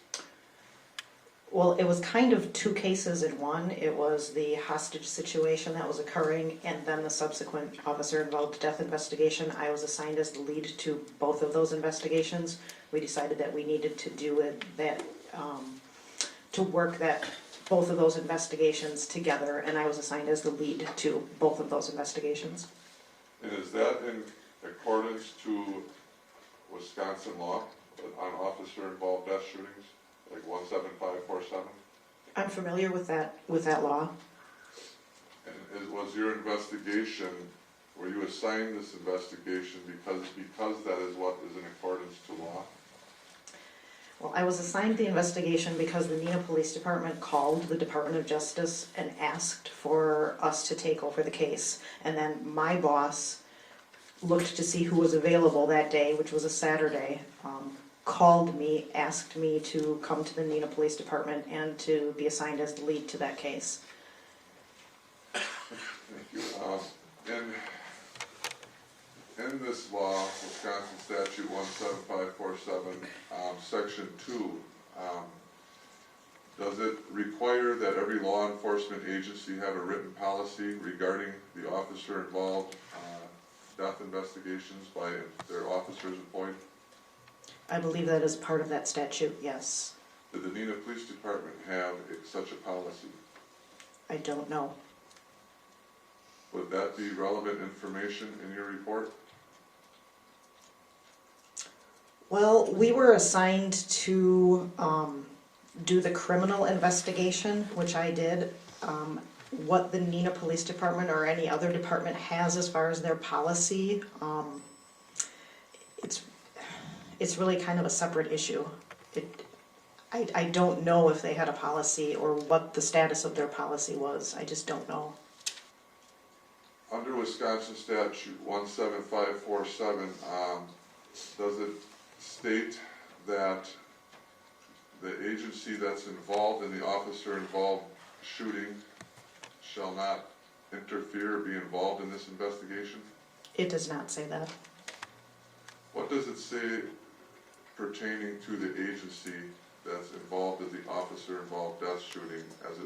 Speaker 9: Well, it was kind of two cases in one. It was the hostage situation that was occurring, and then the subsequent officer-involved death investigation. I was assigned as the lead to both of those investigations. We decided that we needed to do it, to work both of those investigations together, and I was assigned as the lead to both of those investigations.
Speaker 2: And is that in accordance to Wisconsin law on officer-involved death shootings, like 17547?
Speaker 9: I'm familiar with that law.
Speaker 2: And was your investigation, were you assigned this investigation because that is what is in accordance to law?
Speaker 9: Well, I was assigned the investigation because the Neenah Police Department called the Department of Justice and asked for us to take over the case. And then my boss looked to see who was available that day, which was a Saturday, called me, asked me to come to the Neenah Police Department and to be assigned as the lead to that case.
Speaker 2: Thank you. In this law, Wisconsin Statute 17547, Section 2, does it require that every law enforcement agency have a written policy regarding the officer-involved death investigations by their officers appointed?
Speaker 9: I believe that is part of that statute, yes.
Speaker 2: Did the Neenah Police Department have such a policy?
Speaker 9: I don't know.
Speaker 2: Would that be relevant information in your report?
Speaker 9: Well, we were assigned to do the criminal investigation, which I did. What the Neenah Police Department or any other department has as far as their policy, it's really kind of a separate issue. I don't know if they had a policy or what the status of their policy was. I just don't know.
Speaker 2: Under Wisconsin Statute 17547, does it state that the agency that's involved in the officer-involved shooting shall not interfere or be involved in this investigation?
Speaker 9: It does not say that.
Speaker 2: What does it say pertaining to the agency that's involved in the officer-involved death shooting as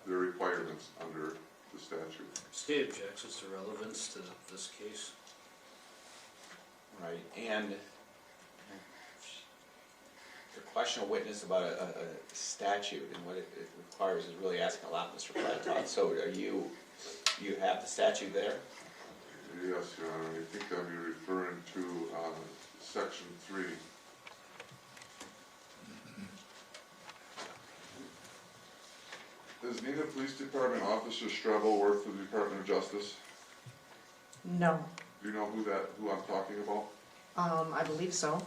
Speaker 2: the requirements under the statute?
Speaker 1: State objects to relevance to this case.
Speaker 8: Right, and the question of witness about a statute and what it requires is really asking a lot, Mr. Flatoff. So you have the statute there?
Speaker 2: Yes, Your Honor, I think I'll be referring to Section 3. Does Neenah Police Department Officer Strebel work for the Department of Justice?
Speaker 9: No.
Speaker 2: Do you know who I'm talking about?
Speaker 9: I believe so.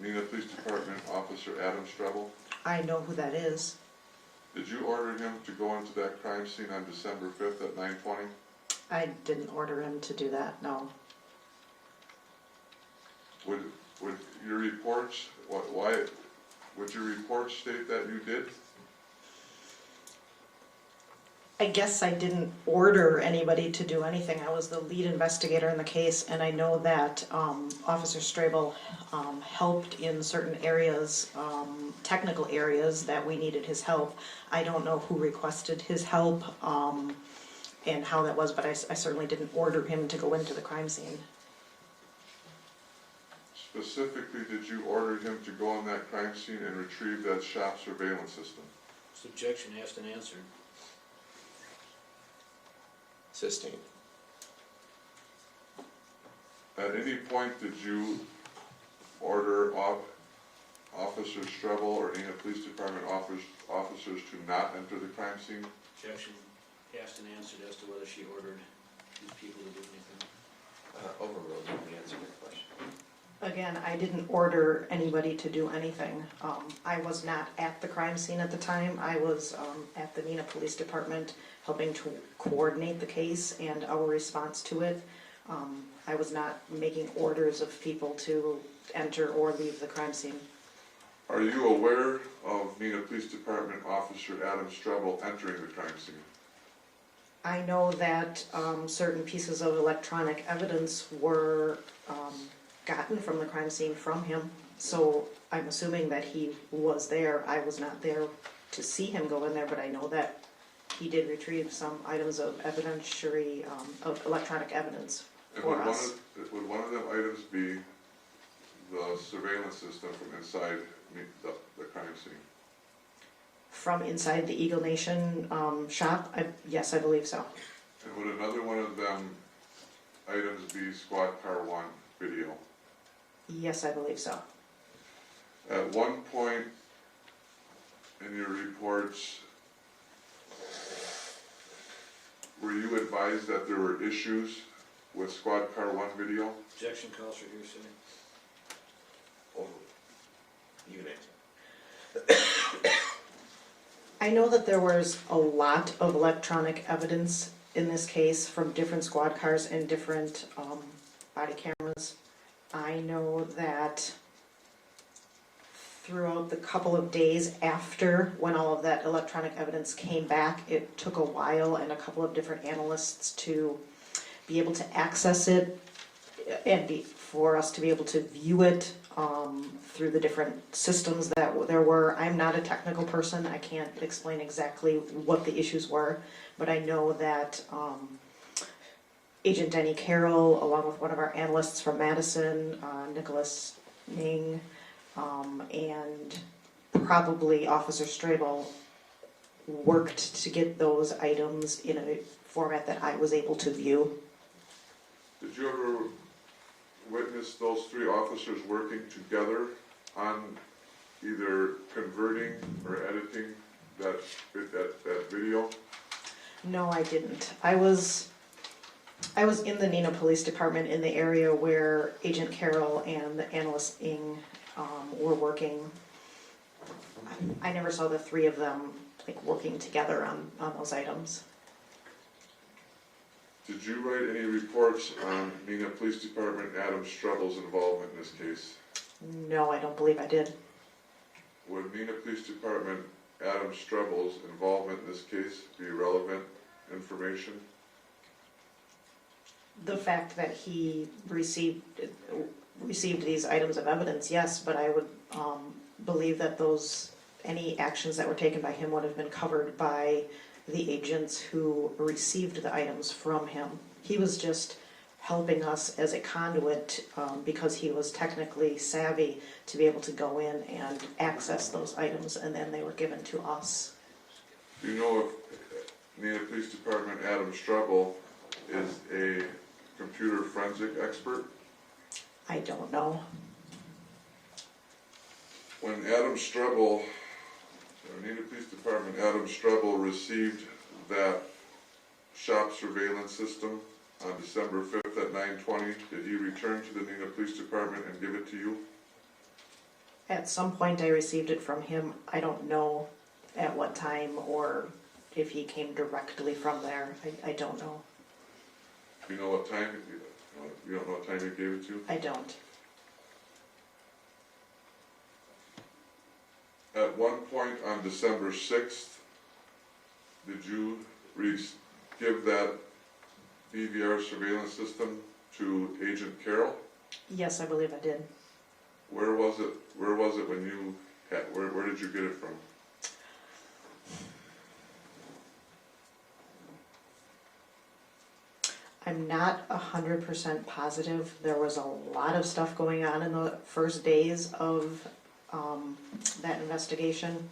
Speaker 2: Neenah Police Department Officer Adam Strebel?
Speaker 9: I know who that is.
Speaker 2: Did you order him to go into that crime scene on December 5th at 9:20?
Speaker 9: I didn't order him to do that, no.
Speaker 2: Would your reports, would your reports state that you did?
Speaker 9: I guess I didn't order anybody to do anything. I was the lead investigator in the case, and I know that Officer Strebel helped in certain areas, technical areas that we needed his help. I don't know who requested his help and how that was, but I certainly didn't order him to go into the crime scene.
Speaker 2: specifically did you order him to go on that crime scene and retrieve that shop surveillance system?
Speaker 1: This objection asked and answered.
Speaker 8: Sustained.
Speaker 2: At any point did you order Officer Strebel or any Police Department officers to not enter the crime scene?
Speaker 1: Objection asked and answered as to whether she ordered these people to do anything.
Speaker 8: Overruled, you can answer your question.
Speaker 9: Again, I didn't order anybody to do anything. I was not at the crime scene at the time. I was at the Neenah Police Department helping to coordinate the case and our response to it. I was not making orders of people to enter or leave the crime scene.
Speaker 2: Are you aware of Neenah Police Department Officer Adam Strebel entering the crime scene?
Speaker 9: I know that certain pieces of electronic evidence were gotten from the crime scene from him, so I'm assuming that he was there. I was not there to see him go in there, but I know that he did retrieve some items of evidentiary, of electronic evidence
Speaker 2: And
Speaker 9: for us.
Speaker 2: would one of them items be the surveillance system from inside the crime scene?
Speaker 9: From inside the Eagle Nation shop? Yes, I believe so.
Speaker 2: And would another one of them items be Squad Car 1 video?
Speaker 9: Yes, I believe so.
Speaker 2: At one point in your reports, were you advised that there were issues with Squad Car 1 video?
Speaker 1: Objection calls for hearsay.
Speaker 8: Overruled. You can answer.
Speaker 9: I know that there was a lot of electronic evidence in this case from different squad cars and different body cameras. I know that throughout the couple of days after when all of that electronic evidence came back, it took a while and a couple of different analysts to be able to access it and for us to be able to view it through the different systems that there were. I'm not a technical person. I can't explain exactly what the issues were, but I know that Agent Denny Carroll, along with one of our analysts from Madison, Nicholas Ning, and probably Officer Strabel, worked to get those items in a format that I was able to view.
Speaker 2: Did you ever witness those three officers working together on either converting or editing that video?
Speaker 9: No, I didn't. I was in the Neenah Police Department in the area where Agent Carroll and the analyst Ing were working. I never saw the three of them working together on those items.
Speaker 2: Did you write any reports on Neenah Police Department Adam Strebel's involvement in this case?
Speaker 9: No, I don't believe I did.
Speaker 2: Would Neenah Police Department Adam Strebel's involvement in this case be relevant information?
Speaker 9: The fact that he received these items of evidence, yes, but I would believe that any actions that were taken by him would have been covered by the agents who received the items from him. He was just helping us as a conduit because he was technically savvy to be able to go in and access those items, and then they were given to us.
Speaker 2: Do you know if Neenah Police Department Adam Strebel is a computer forensic expert?
Speaker 9: I don't know.
Speaker 2: When Neenah Police Department Adam Strebel received that shop surveillance system on December 5th at 9:20, did he return to the Neenah Police Department and give it to you?
Speaker 9: At some point I received it from him. I don't know at what time or if he came directly from there. I don't know.
Speaker 2: Do you know what time? You don't know what time he gave it to you?
Speaker 9: I don't.
Speaker 2: At one point on December 6th, did you give that DVR surveillance system to Agent Carroll?
Speaker 9: Yes, I believe I did.
Speaker 2: Where was it when you had, where did you get it from?
Speaker 9: I'm not 100% positive. There was a lot of stuff going on in the first days of that investigation.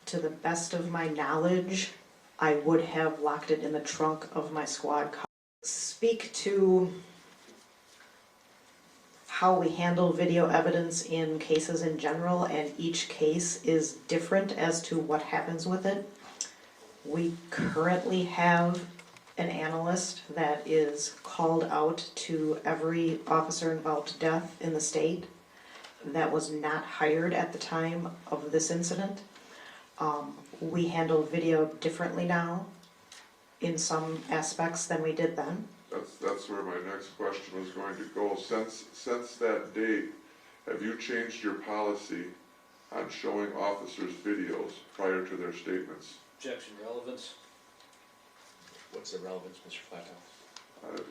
Speaker 9: To the best of my knowledge, I would have locked it in the trunk of my squad car. Speak to how we handle video evidence in cases in general, and each case is different as to what happens with it. We currently have an analyst that is called out to every officer-involved death in the state that was not hired at the time of this incident. We handle video differently now in some aspects than we did then.
Speaker 2: That's where my next question was going to go. Since that date, have you changed your policy on showing officers videos prior to their statements?
Speaker 1: Objection, relevance.
Speaker 8: What's the relevance, Mr. Flatoff?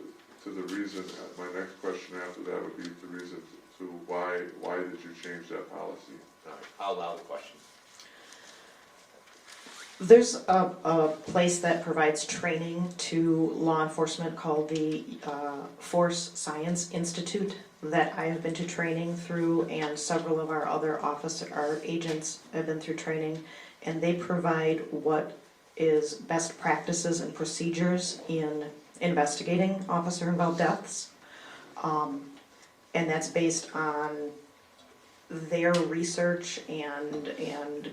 Speaker 2: To the reason, my next question after that would be the reason to why did you change that policy?
Speaker 8: All right, I'll allow the question.
Speaker 9: There's a place that provides training to law enforcement called the Force Science Institute that I have been to training through, and several of our agents have been through training, and they provide what is best practices and procedures in investigating officer-involved deaths. And that's based on their research and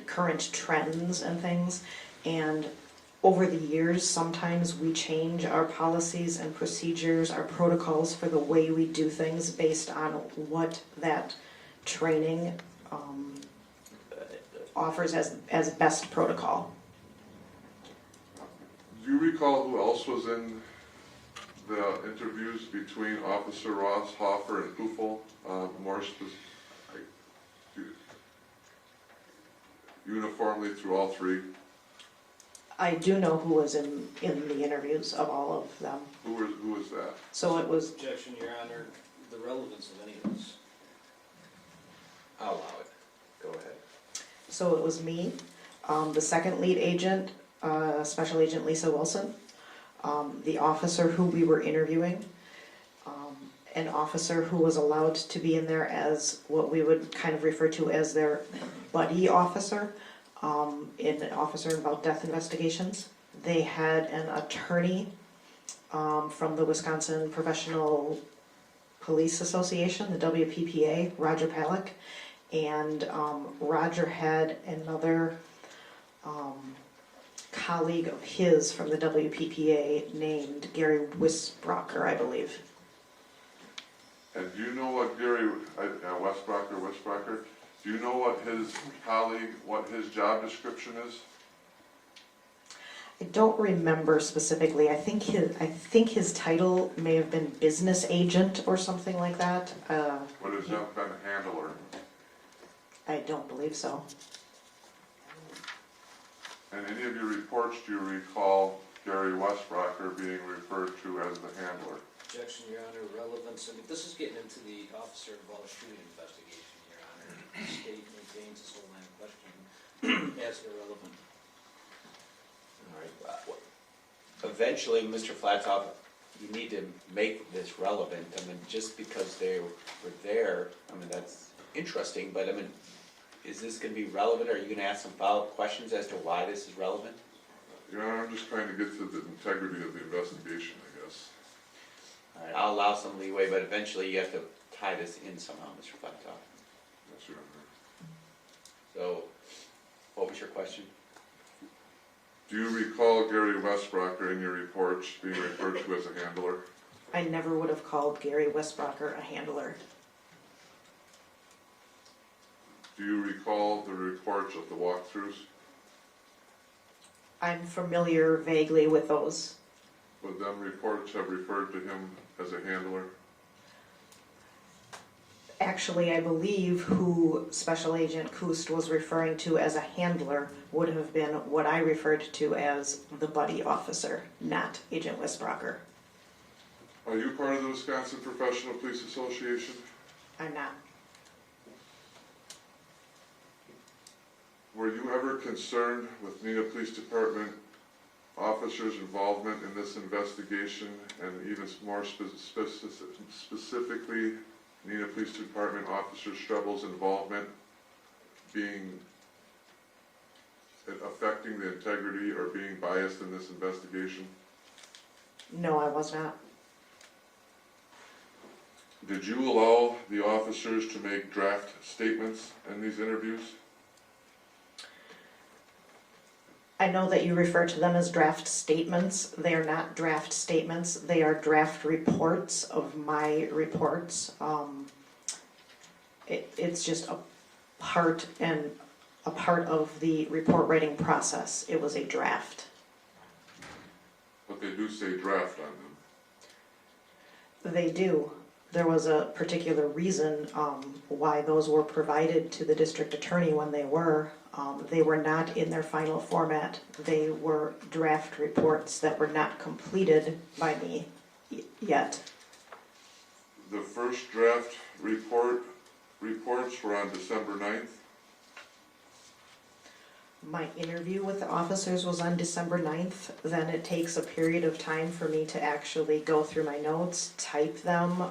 Speaker 9: current trends and things. And over the years, sometimes we change our policies and procedures, our protocols for the way we do things based on what that training offers as best protocol.
Speaker 2: Do you recall who else was in the interviews between Officer Ross, Hoffer, and Kufel? Uniformly through all three?
Speaker 9: I do know who was in the interviews of all of them.
Speaker 2: Who was that?
Speaker 9: So it was,
Speaker 1: Objection, Your Honor, the relevance of any of this.
Speaker 8: I'll allow it. Go ahead.
Speaker 9: so it was me, the second lead agent, Special Agent Lisa Wilson, the officer who we were interviewing, an officer who was allowed to be in there as what we would kind of refer to as their buddy officer, in an officer-involved death investigations. They had an attorney from the Wisconsin Professional Police Association, the WPPA, Roger Palick, and Roger had another colleague of his from the WPPA named Gary Wisbrocker, I believe.
Speaker 2: And do you know what Gary, Westbrocker, do you know what his colleague, what his job description is?
Speaker 9: I don't remember specifically. I think his title may have been business agent or something like that.
Speaker 2: Would it have been handler?
Speaker 9: I don't believe so.
Speaker 2: In any of your reports, do you recall Gary Westbrocker being referred to as the handler?
Speaker 1: Objection, Your Honor, relevance. I mean, this is getting into the officer-involved shooting investigation, Your Honor. The state maintains this whole line of questioning as irrelevant.
Speaker 8: All right. Eventually, Mr. Flatoff, you need to make this relevant. I mean, just because they were there, I mean, that's interesting, but I mean, is this going to be relevant? Are you going to ask some follow-up questions as to why this is relevant?
Speaker 2: You know, I'm just trying to get to the integrity of the investigation, I guess.
Speaker 8: All right, I'll allow some leeway, but eventually you have to tie this in somehow, Mr. Flatoff.
Speaker 2: Yes, Your Honor.
Speaker 8: So, what was your question?
Speaker 2: Do you recall Gary Westbrocker in your reports being referred to as a handler?
Speaker 9: I never would have called Gary Westbrocker a handler.
Speaker 2: Do you recall the reports of the walkthroughs?
Speaker 9: I'm familiar vaguely with those.
Speaker 2: Would them reports have referred to him as a handler?
Speaker 9: Actually, I believe who Special Agent Kust was referring to as a handler would have been what I referred to as the buddy officer, not Agent Westbrocker.
Speaker 2: Are you part of the Wisconsin Professional Police Association?
Speaker 9: I'm not.
Speaker 2: Were you ever concerned with Neenah Police Department officers' involvement in this investigation, and even more specifically, Neenah Police Department Officer Strebel's involvement being affecting the integrity or being biased in this investigation?
Speaker 9: No, I was not.
Speaker 2: Did you allow the officers to make draft statements in these interviews?
Speaker 9: I know that you refer to them as draft statements. They are not draft statements. They are draft reports of my reports. It's just a part of the report writing process. It was a draft.
Speaker 2: But they do say draft on them.
Speaker 9: They do. There was a particular reason why those were provided to the district attorney when they were. They were not in their final format. They were draft reports that were not completed by me yet.
Speaker 2: The first draft reports were on December 9th.
Speaker 9: My interview with the officers was on December 9th. Then it takes a period of time for me to actually go through my notes, type them,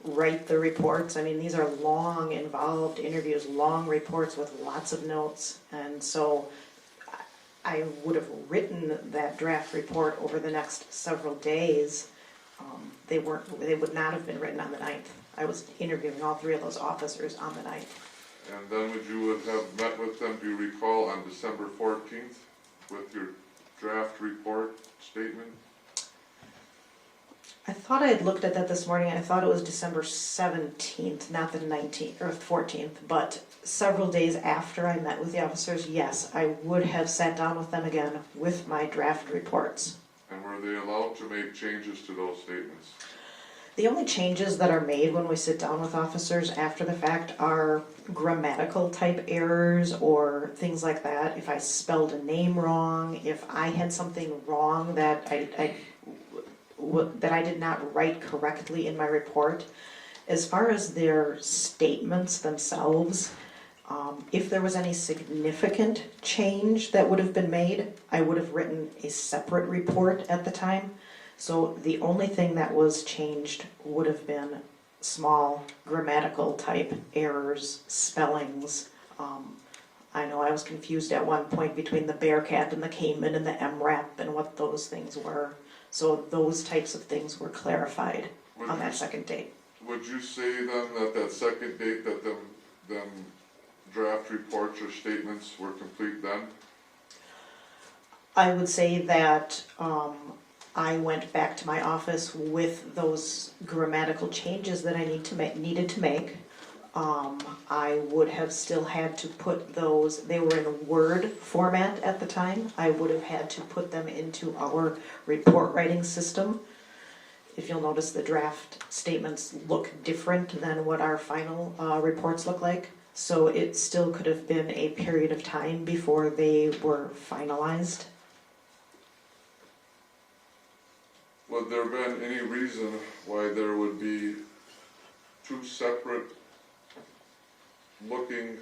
Speaker 9: write the reports. I mean, these are long, involved interviews, long reports with lots of notes. And so I would have written that draft report over the next several days. They would not have been written on the 9th. I was interviewing all three of those officers on the 9th.
Speaker 2: And then would you have met with them, do you recall, on December 14th with your draft report statement?
Speaker 9: I thought I had looked at that this morning. I thought it was December 17th, not the 19th or 14th, but several days after I met with the officers, yes, I would have sat down with them again with my draft reports.
Speaker 2: And were they allowed to make changes to those statements?
Speaker 9: The only changes that are made when we sit down with officers after the fact are grammatical type errors or things like that. If I spelled a name wrong, if I had something wrong that I did not write correctly in my report. As far as their statements themselves, if there was any significant change that would have been made, I would have written a separate report at the time. So the only thing that was changed would have been small grammatical type errors, spellings. I know I was confused at one point between the Bearcat and the Cayman and the MRAP and what those things were. So those types of things were clarified on that second date.
Speaker 2: Would you say then that that second date that them draft reports or statements were complete then?
Speaker 9: I would say that I went back to my office with those grammatical changes that I needed to make. I would have still had to put those, they were in Word format at the time. I would have had to put them into our report writing system. If you'll notice, the draft statements look different than what our final reports look like. So it still could have been a period of time before they were finalized.
Speaker 2: Would there have been any reason why there would be two separate looking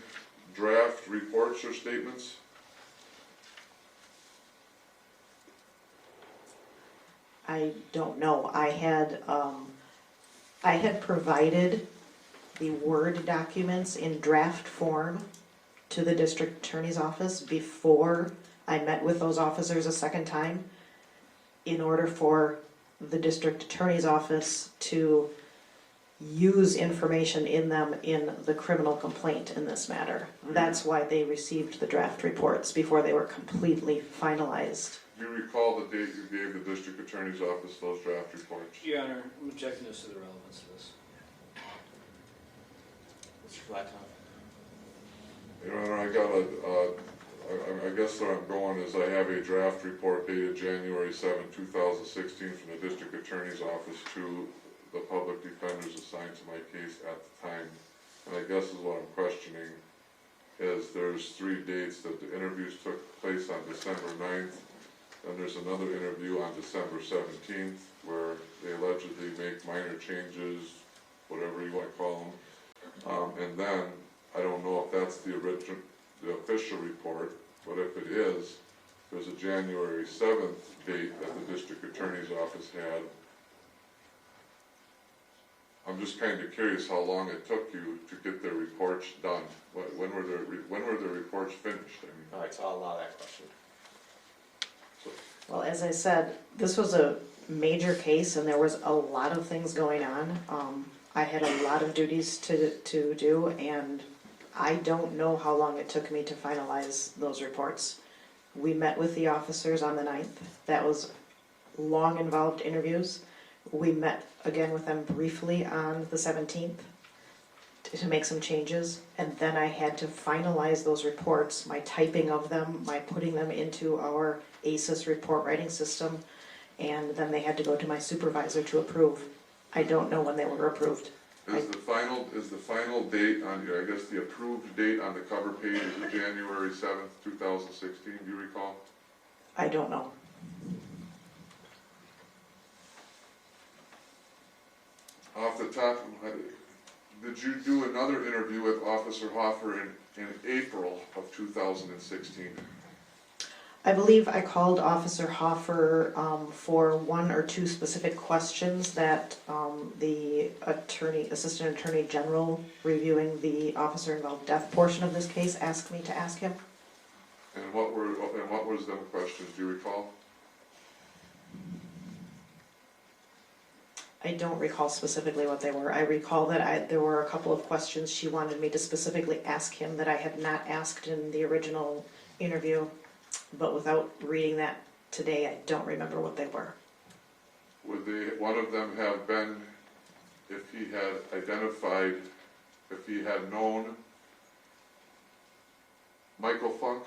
Speaker 2: draft reports or statements?
Speaker 9: I don't know. I had provided the Word documents in draft form to the district attorney's office before I met with those officers a second time in order for the district attorney's office to use information in them in the criminal complaint in this matter. That's why they received the draft reports before they were completely finalized.
Speaker 2: Do you recall the date you gave the district attorney's office those draft reports?
Speaker 1: Your Honor, I'm objecting as to the relevance of this.
Speaker 8: Mr. Flatoff?
Speaker 2: Your Honor, I guess where I'm going is I have a draft report dated January 7, 2016 from the district attorney's office to the public defenders assigned to my case at the time. And I guess is what I'm questioning is there's 3 dates that the interviews took place on December 9th, and there's another interview on December 17th where they allegedly make minor changes, whatever you want to call them. And then, I don't know if that's the official report, but if it is, there's a January 7th date that the district attorney's office had. I'm just kind of curious how long it took you to get the reports done. When were the reports finished? I mean,
Speaker 8: All right, so I'll allow that question.
Speaker 9: Well, as I said, this was a major case and there was a lot of things going on. I had a lot of duties to do, and I don't know how long it took me to finalize those reports. We met with the officers on the 9th. That was long, involved interviews. We met again with them briefly on the 17th to make some changes, and then I had to finalize those reports, my typing of them, my putting them into our ACES report writing system, and then they had to go to my supervisor to approve. I don't know when they were approved.
Speaker 2: Is the final date on your, I guess the approved date on the cover page is the January 7th, 2016, do you recall?
Speaker 9: I don't know.
Speaker 2: Off the top, did you do another interview with Officer Hoffer in April of 2016?
Speaker 9: I believe I called Officer Hoffer for one or two specific questions that the Assistant Attorney General reviewing the officer-involved death portion of this case asked me to ask him.
Speaker 2: And what was them questions, do you recall?
Speaker 9: I don't recall specifically what they were. I recall that there were a couple of questions she wanted me to specifically ask him that I had not asked in the original interview, but without reading that today, I don't remember what they were.
Speaker 2: Would one of them have been if he had known Michael Funk?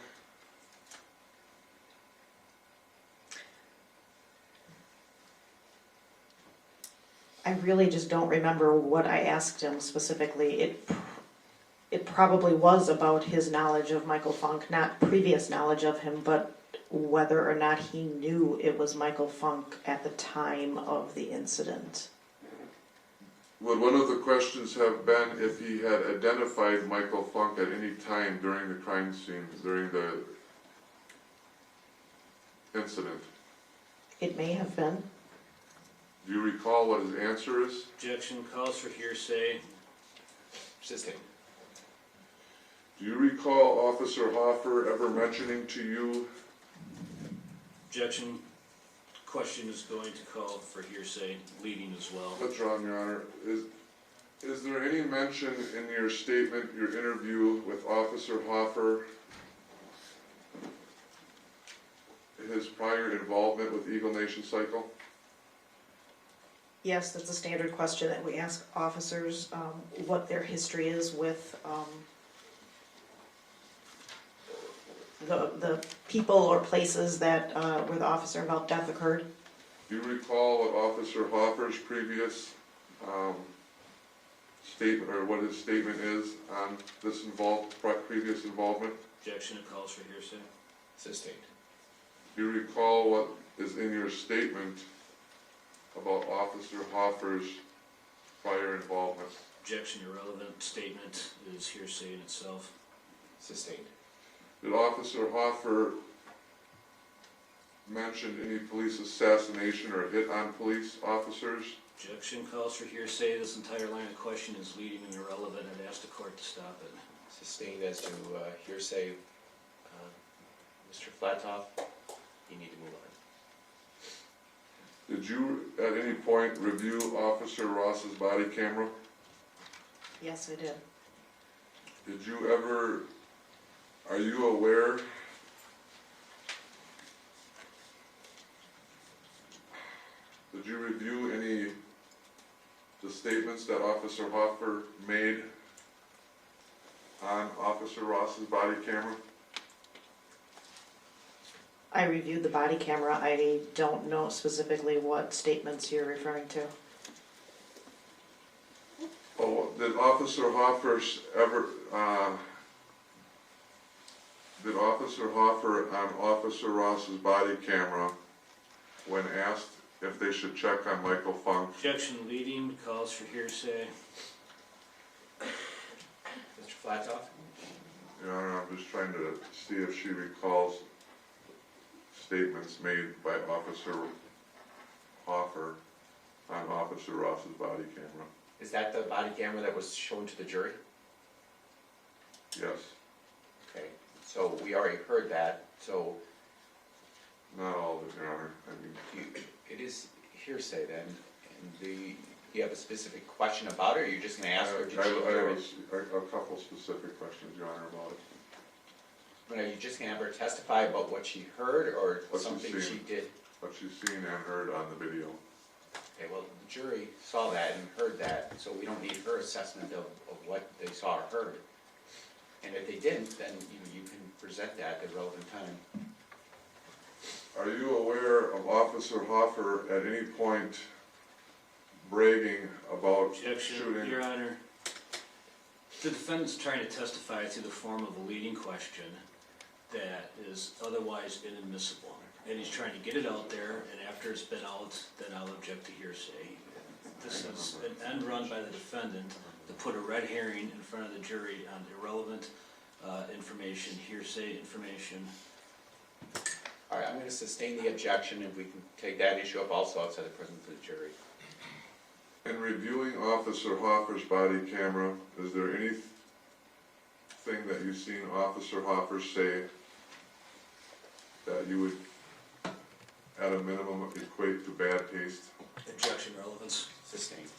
Speaker 9: I really just don't remember what I asked him specifically. It probably was about his knowledge of Michael Funk, not previous knowledge of him, but whether or not he knew it was Michael Funk at the time of the incident.
Speaker 2: Would one of the questions have been if he had identified Michael Funk at any time during the crime scene, during the incident?
Speaker 9: It may have been.
Speaker 2: Do you recall what his answer is?
Speaker 1: Objection, calls for hearsay.
Speaker 8: Sustained.
Speaker 2: Do you recall Officer Hoffer ever mentioning to you?
Speaker 1: Objection, question is going to call for hearsay, leading as well.
Speaker 2: Withdrawn, Your Honor. Is there any mention in your statement, your interview with Officer Hoffer, his prior involvement with Eagle Nation Cycle?
Speaker 9: Yes, that's a standard question that we ask officers, what their history is with the people or places that where the officer-involved death occurred.
Speaker 2: Do you recall what Officer Hoffer's previous statement, or what his statement is on this previous involvement?
Speaker 1: Objection, it calls for hearsay.
Speaker 8: Sustained.
Speaker 2: Do you recall what is in your statement about Officer Hoffer's prior involvement?
Speaker 1: Objection, irrelevant statement is hearsay in itself.
Speaker 8: Sustained.
Speaker 2: Did Officer Hoffer mention any police assassination or hit on police officers?
Speaker 1: Objection, calls for hearsay. This entire line of question is leading and irrelevant. I'd ask the court to stop it.
Speaker 8: Sustained as to hearsay. Mr. Flatoff, you need to move on.
Speaker 2: Did you at any point review Officer Ross's body camera?
Speaker 9: Yes, I did.
Speaker 2: Did you ever, are you aware did you review any the statements that Officer Hoffer made on Officer Ross's body camera?
Speaker 9: I reviewed the body camera. I don't know specifically what statements you're referring to.
Speaker 2: Oh, did Officer Hoffer on Officer Ross's body camera, when asked if they should check on Michael Funk?
Speaker 1: Objection, leading, calls for hearsay.
Speaker 8: Mr. Flatoff?
Speaker 2: Your Honor, I'm just trying to see if she recalls statements made by Officer Hoffer on Officer Ross's body camera.
Speaker 8: Is that the body camera that was shown to the jury?
Speaker 2: Yes,
Speaker 8: Okay, so we already heard that, so
Speaker 2: not all of it, Your Honor. I mean,
Speaker 8: it is hearsay then, and you have a specific question about it, or you're just gonna ask her, did
Speaker 2: I
Speaker 8: she hear
Speaker 2: have
Speaker 8: it?
Speaker 2: a couple specific questions, Your Honor, about it.
Speaker 8: But are you just gonna have her testify about what she heard, or
Speaker 2: What she's
Speaker 8: something
Speaker 2: seen.
Speaker 8: she did?
Speaker 2: What she's seen and heard on the video.
Speaker 8: Okay, well, the jury saw that and heard that, so we don't need her assessment of what they saw or heard. And if they didn't, then you can present that at the relevant time.
Speaker 2: Are you aware of Officer Hoffer at any point bragging about
Speaker 1: Objection,
Speaker 2: shooting?
Speaker 1: Your Honor. The defendant's trying to testify to the form of a leading question that is otherwise inadmissible. And he's trying to get it out there, and after it's been out, then I'll object to hearsay. This is an end run by the defendant to put a red herring in front of the jury on irrelevant information, hearsay information.
Speaker 8: All right, I'm gonna sustain the objection, if we can take that issue up also outside the presence of the jury.
Speaker 2: In reviewing Officer Hoffer's body camera, is there anything that you've seen Officer Hoffer say that you would, at a minimum, equate to bad taste?
Speaker 1: Objection, relevance.
Speaker 8: Sustained.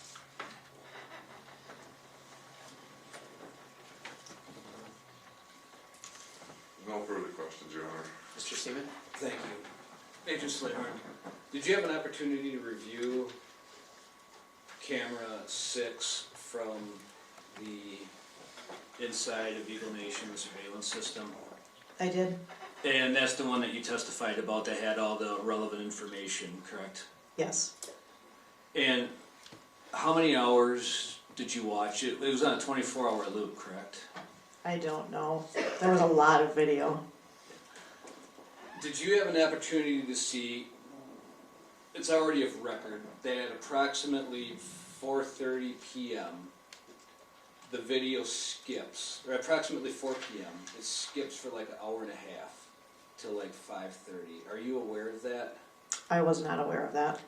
Speaker 2: No further questions, Your Honor.
Speaker 8: Mr. Seaman?
Speaker 1: Thank you. Agent Slahorn, did you have an opportunity to review camera 6 from the inside of Eagle Nation surveillance system?
Speaker 9: I did,
Speaker 1: And that's the one that you testified about that had all the relevant information, correct?
Speaker 9: yes.
Speaker 1: And how many hours did you watch it? It was on a 24-hour loop, correct?
Speaker 9: I don't know. There was a lot of video.
Speaker 1: Did you have an opportunity to see, it's already of record, that at approximately 4:30 p.m., the video skips, or approximately 4 p.m., it skips for like an hour and a half till like 5:30. Are you aware of that?
Speaker 9: I was not aware of that.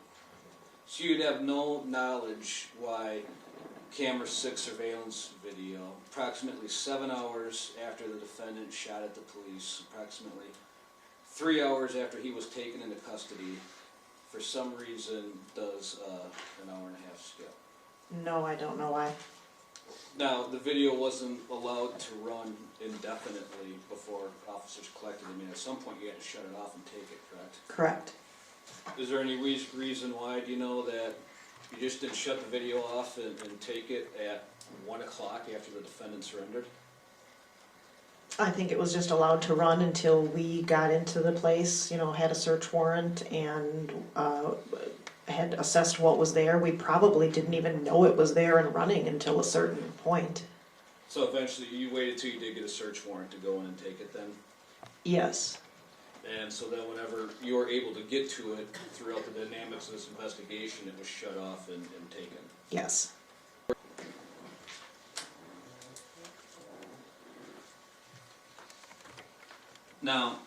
Speaker 1: So you'd have no knowledge why camera 6 surveillance video, approximately 7 hours after the defendant shot at the police, approximately 3 hours after he was taken into custody, for some reason does an hour and a half skip.
Speaker 9: No, I don't know why.
Speaker 1: Now, the video wasn't allowed to run indefinitely before officers collected it. I mean, at some point you had to shut it off and take it, correct?
Speaker 9: Correct.
Speaker 1: Is there any reason why, do you know, that you just didn't shut the video off and take it at 1 o'clock after the defendant surrendered?
Speaker 9: I think it was just allowed to run until we got into the place, had a search warrant and had assessed what was there. We probably didn't even know it was there and running until a certain point.
Speaker 1: So eventually you waited till you did get a search warrant to go in and take it then?
Speaker 9: Yes.
Speaker 1: And so then whenever you were able to get to it throughout the dynamics of this investigation, it was shut off and taken?
Speaker 9: Yes.
Speaker 1: Now,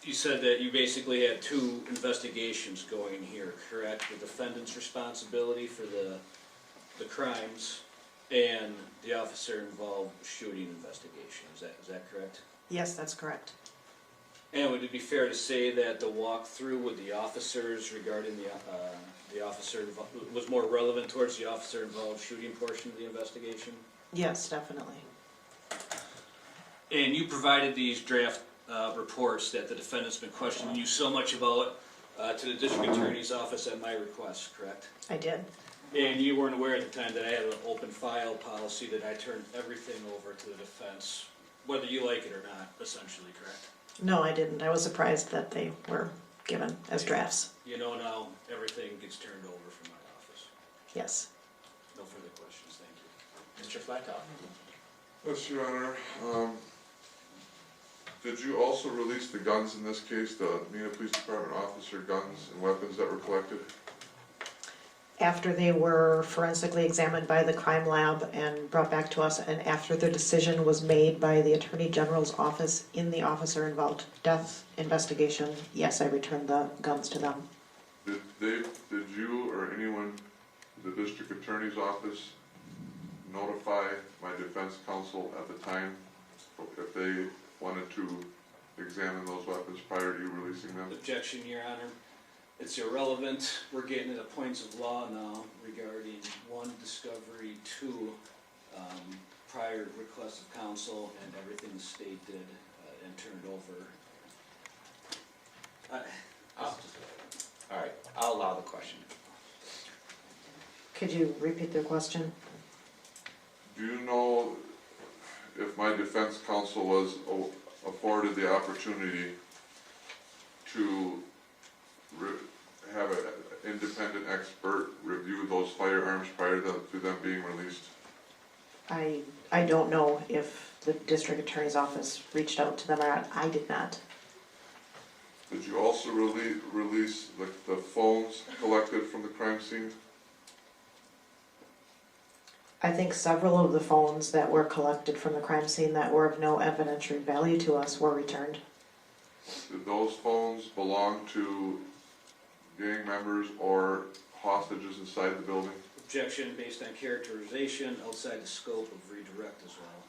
Speaker 1: you said that you basically had 2 investigations going here, correct? The defendant's responsibility for the crimes and the officer-involved shooting investigation. Is that correct?
Speaker 9: Yes, that's correct.
Speaker 1: And would it be fair to say that the walkthrough with the officers regarding the officer was more relevant towards the officer-involved shooting portion of the investigation?
Speaker 9: Yes, definitely.
Speaker 1: And you provided these draft reports that the defendant's been questioning you so much about to the district attorney's office at my request, correct?
Speaker 9: I did.
Speaker 1: And you weren't aware at the time that I had an open file policy that I turned everything over to the defense, whether you like it or not, essentially, correct?
Speaker 9: No, I didn't. I was surprised that they were given as drafts.
Speaker 1: You know now everything gets turned over from my office.
Speaker 9: Yes.
Speaker 1: No further questions, thank you.
Speaker 8: Mr. Flatoff?
Speaker 2: Yes, Your Honor. Did you also release the guns in this case, the Mena Police Department officer guns and weapons that were collected?
Speaker 9: after they were forensically examined by the crime lab and brought back to us, and after the decision was made by the Attorney General's office in the officer-involved death investigation, yes, I returned the guns to them.
Speaker 2: Did you or anyone, the district attorney's office, notify my defense counsel at the time if they wanted to examine those weapons prior to you releasing them?
Speaker 1: Objection, Your Honor. It's irrelevant. We're getting into points of law now regarding one, discovery, two, prior request of counsel, and everything the state did and turned over.
Speaker 4: All right, I'll allow the question.
Speaker 9: Could you repeat the question?
Speaker 2: Do you know if my defense counsel was afforded the opportunity to have an independent expert review those firearms prior to them being released?
Speaker 9: I don't know if the district attorney's office reached out to them or not. I did not.
Speaker 2: Did you also release the phones collected from the crime scene?
Speaker 9: I think several of the phones that were collected from the crime scene that were of no evidentiary value to us were returned.
Speaker 2: Did those phones belong to gang members or hostages inside the building?
Speaker 1: Objection based on characterization outside the scope of redirect as well.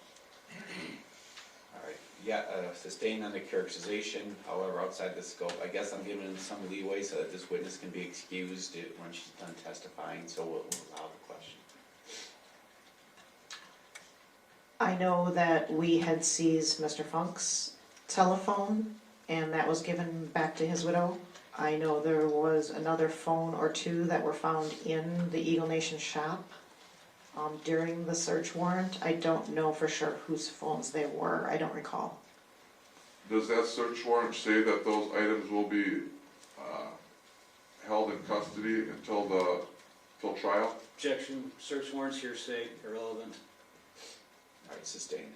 Speaker 4: All right, yeah, sustained on the characterization, however, outside the scope. I guess I'm giving some leeway so that this witness can be excused when she's done testifying, so we'll allow the question.
Speaker 9: I know that we had seized Mr. Funk's telephone, and that was given back to his widow. I know there was another phone or two that were found in the Eagle Nation shop during the search warrant. I don't know for sure whose phones they were. I don't recall.
Speaker 2: Does that search warrant say that those items will be held in custody until trial?
Speaker 1: Objection, search warrants hearsay, irrelevant.
Speaker 4: All right, sustained.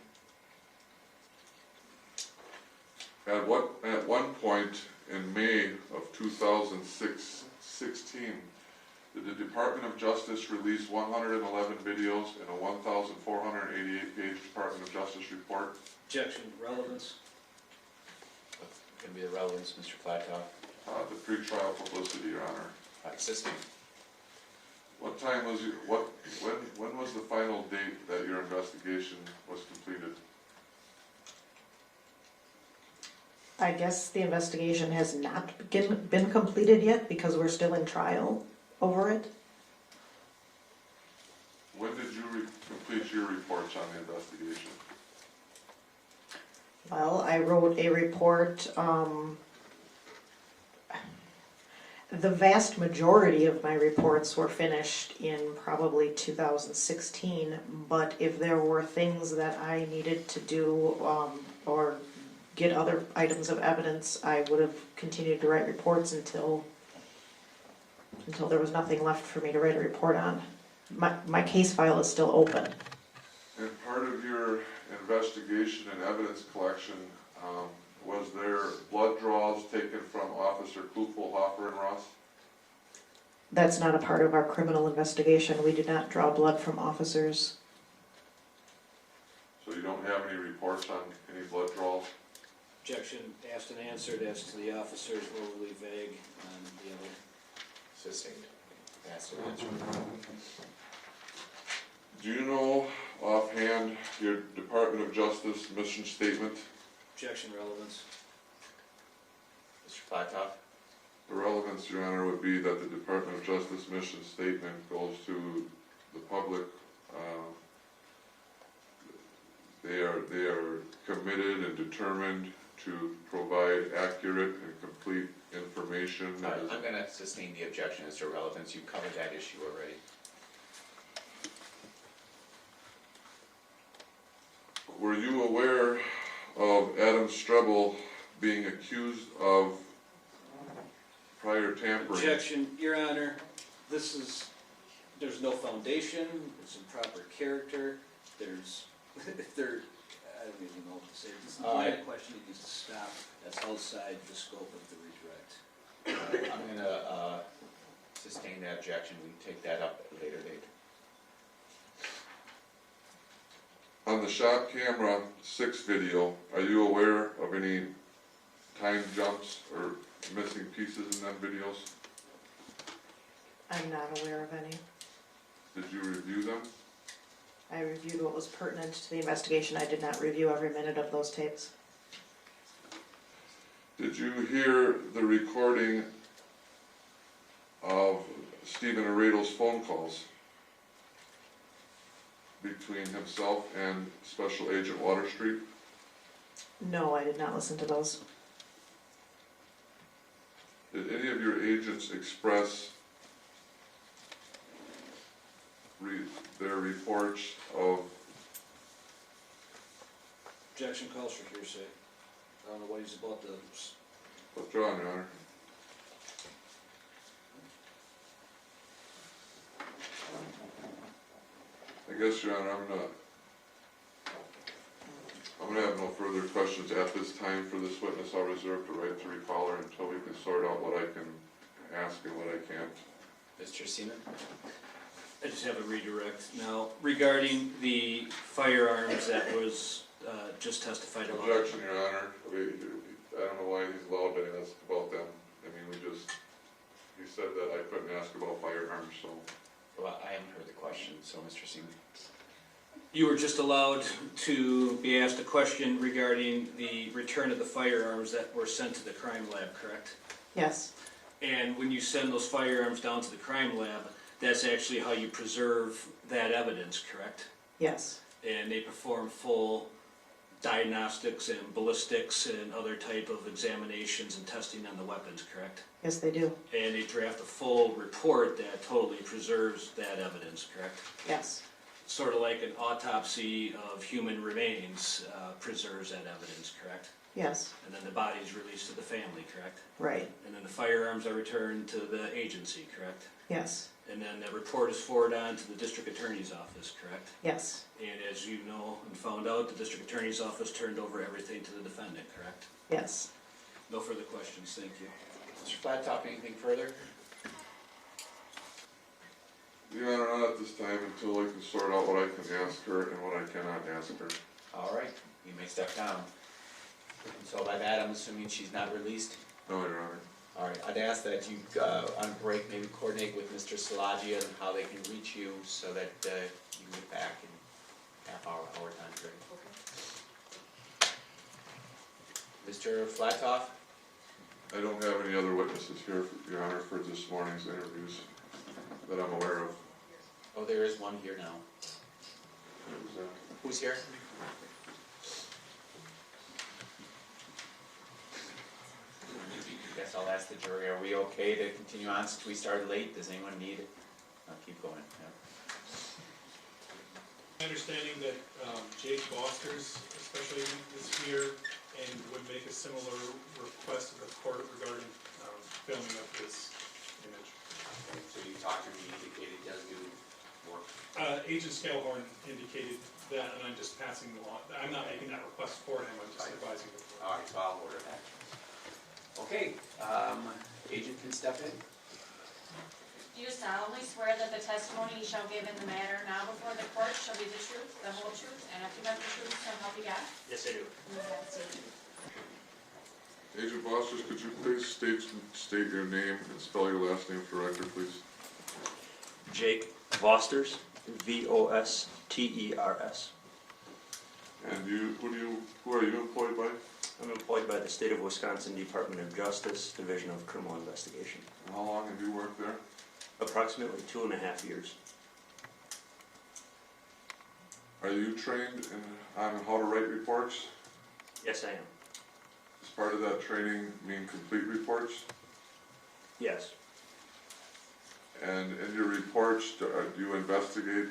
Speaker 2: At one point in May of 2016, did the Department of Justice release 111 videos in a 1,488-page Department of Justice report?
Speaker 1: Objection, relevance.
Speaker 4: What's gonna be the relevance, Mr. Flatoff?
Speaker 2: The pretrial publicity, Your Honor.
Speaker 4: All right, sustained.
Speaker 2: What time was when was the final date that your investigation was completed?
Speaker 9: I guess the investigation has not been completed yet because we're still in trial over it.
Speaker 2: When did you complete your reports on the investigation?
Speaker 9: Well, I wrote a report, the vast majority of my reports were finished in probably 2016, but if there were things that I needed to do, or get other items of evidence, I would have continued to write reports until there was nothing left for me to write a report on. My case file is still open.
Speaker 2: And part of your investigation and evidence collection, was there blood draws taken from Officer Kufel, Hoffer, and Ross?
Speaker 9: That's not a part of our criminal investigation. We did not draw blood from officers.
Speaker 2: So you don't have any reports on any blood draws?
Speaker 1: Objection, asked and answered as to the officers, overly vague on the other.
Speaker 4: Sustained. Asked and answered.
Speaker 2: Do you know offhand your Department of Justice mission statement?
Speaker 1: Objection, relevance.
Speaker 4: Mr. Flatoff?
Speaker 2: The relevance, Your Honor, would be that the Department of Justice mission statement goes to the public. They are committed and determined to provide accurate and complete information.
Speaker 4: All right, I'm gonna sustain the objection as to relevance. You covered that issue already.
Speaker 2: Were you aware of Adam Strebel being accused of prior tampering?
Speaker 1: Objection, Your Honor, there's no foundation, it's improper character, I don't even know what to say. This line of questioning needs to stop, that's outside the scope of the redirect.
Speaker 4: I'm gonna
Speaker 8: sustain that objection, we can take that up at a later date.
Speaker 2: On the shop camera 6 video, are you aware of any time jumps or missing pieces in them videos?
Speaker 9: I'm not aware of any.
Speaker 2: Did you review them?
Speaker 9: I reviewed what was pertinent to the investigation. I did not review every minute of those tapes.
Speaker 2: Did you hear the recording of Stephen Aredo's phone calls between himself and Special Agent Waterstreet?
Speaker 9: No, I did not listen to those.
Speaker 2: Did any of your agents express their reports of,
Speaker 1: Objection calls for hearsay. I don't know what he's about to,
Speaker 2: withdrawn, Your Honor? I guess, Your Honor, I'm gonna have no further questions at this time for this witness. I'll reserve the right to recall her until we can sort out what I can ask and what I can't.
Speaker 8: Mr. Seaman?
Speaker 1: I just have a redirect. Now, regarding the firearms that was just testified about.
Speaker 2: Objection, Your Honor. I don't know why he's allowed to ask about them. I mean, he said that I couldn't ask about firearms, so.
Speaker 8: Well, I haven't heard the question, so Mr. Seaman.
Speaker 1: You were just allowed to be asked a question regarding the return of the firearms that were sent to the crime lab, correct?
Speaker 9: Yes,
Speaker 1: And when you send those firearms down to the crime lab, that's actually how you preserve that evidence, correct?
Speaker 9: yes,
Speaker 1: And they perform full diagnostics and ballistics and other type of examinations and testing on the weapons, correct?
Speaker 9: yes, they do.
Speaker 1: And they draft a full report that totally preserves that evidence, correct?
Speaker 9: Yes,
Speaker 1: Sort of like an autopsy of human remains preserves that evidence, correct?
Speaker 9: yes,
Speaker 1: And then the body is released to the family, correct?
Speaker 9: right,
Speaker 1: And then the firearms are returned to the agency, correct?
Speaker 9: yes,
Speaker 1: And then the report is forwarded on to the district attorney's office, correct?
Speaker 9: yes,
Speaker 1: And as you know and found out, the district attorney's office turned over everything to the defendant, correct?
Speaker 9: yes.
Speaker 1: No further questions, thank you.
Speaker 8: Mr. Flatoff, anything further?
Speaker 2: Your Honor, not at this time until I can sort out what I can ask her and what I cannot ask her.
Speaker 8: All right, you may step down. So by that, I'm assuming she's not released?
Speaker 2: No, Your Honor.
Speaker 8: All right, I'd ask that you, on break, maybe coordinate with Mr. Salagia and how they can reach you so that you can get back in hour time frame. Mr. Flatoff?
Speaker 2: I don't have any other witnesses here, Your Honor, for this morning's interviews that I'm aware of.
Speaker 8: Oh, there is one here now. Who's here? Guess I'll ask the jury, are we okay to continue on since we started late? Does anyone need it? I'll keep going. Yeah.
Speaker 3: My understanding that Jake Foster's special agent is here and would make a similar request to the court regarding filming of this image.
Speaker 8: So you talked to me, indicated he doesn't do work.
Speaker 3: Agent Scalehorn indicated that, and I'm just passing the law. I'm not making that request for him, I'm just advising the court.
Speaker 8: All right, so I'll order that. Okay, agent can step in.
Speaker 5: Do you solemnly swear that the testimony you shall give in the matter now before the court shall be the truth, the whole truth, and nothing but the truth, so help you God?
Speaker 1: Yes, I do.
Speaker 5: You may have a seat.
Speaker 2: Agent Bosters, could you please state your name and spell your last name for record, please?
Speaker 10: Jake Vosters, Vosters.
Speaker 2: And who are you employed by?
Speaker 10: I'm employed by the State of Wisconsin Department of Justice, Division of Criminal Investigation.
Speaker 2: And how long have you worked there?
Speaker 10: Approximately 2.5 years.
Speaker 2: Are you trained on how to write reports?
Speaker 10: Yes, I am.
Speaker 2: Does part of that training mean complete reports?
Speaker 10: Yes.
Speaker 2: And in your reports, do you investigate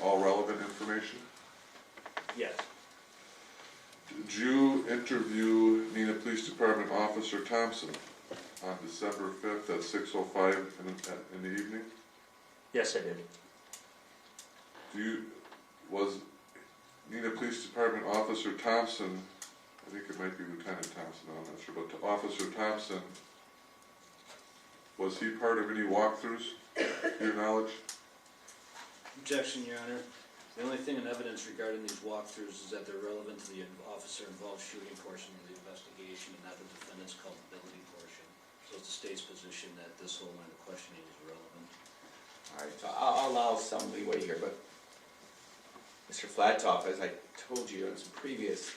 Speaker 2: all relevant information?
Speaker 10: Yes.
Speaker 2: Did you interview Neenah Police Department Officer Thompson on December 5th at 6:05 in the evening?
Speaker 10: Yes, I did.
Speaker 2: Was Neenah Police Department Officer Thompson, I think it might be Lieutenant Thompson, I'm not sure, but Officer Thompson Was he part of any walkthroughs, to your knowledge?
Speaker 1: Objection, Your Honor. The only thing in evidence regarding these walkthroughs is that they're relevant to the officer-involved shooting portion of the investigation and not the defendant's culpability portion. So it's the state's position that this whole line of questioning is relevant.
Speaker 4: All right, so I'll allow some leeway here, but Mr. Flatoff, as I told you in some previous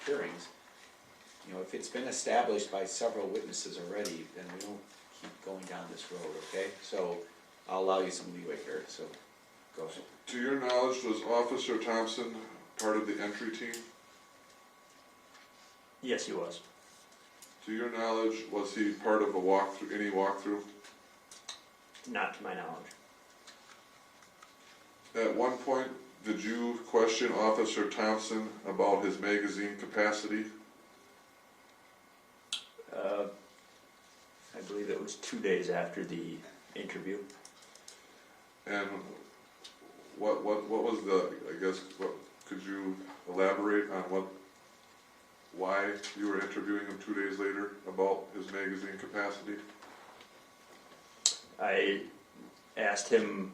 Speaker 4: hearings, you know, if it's been established by several witnesses already, then we don't keep going down this road, okay? So I'll allow you some leeway here, so go ahead.
Speaker 2: To your knowledge, was Officer Thompson part of the entry team?
Speaker 10: Yes, he was.
Speaker 2: To your knowledge, was he part of a walkthrough, any walkthrough?
Speaker 10: Not to my knowledge.
Speaker 2: At one point, did you question Officer Thompson about his magazine capacity?
Speaker 10: I believe it was 2 days after the interview.
Speaker 2: And what was could you elaborate on why you were interviewing him 2 days later about his magazine capacity?
Speaker 10: I asked him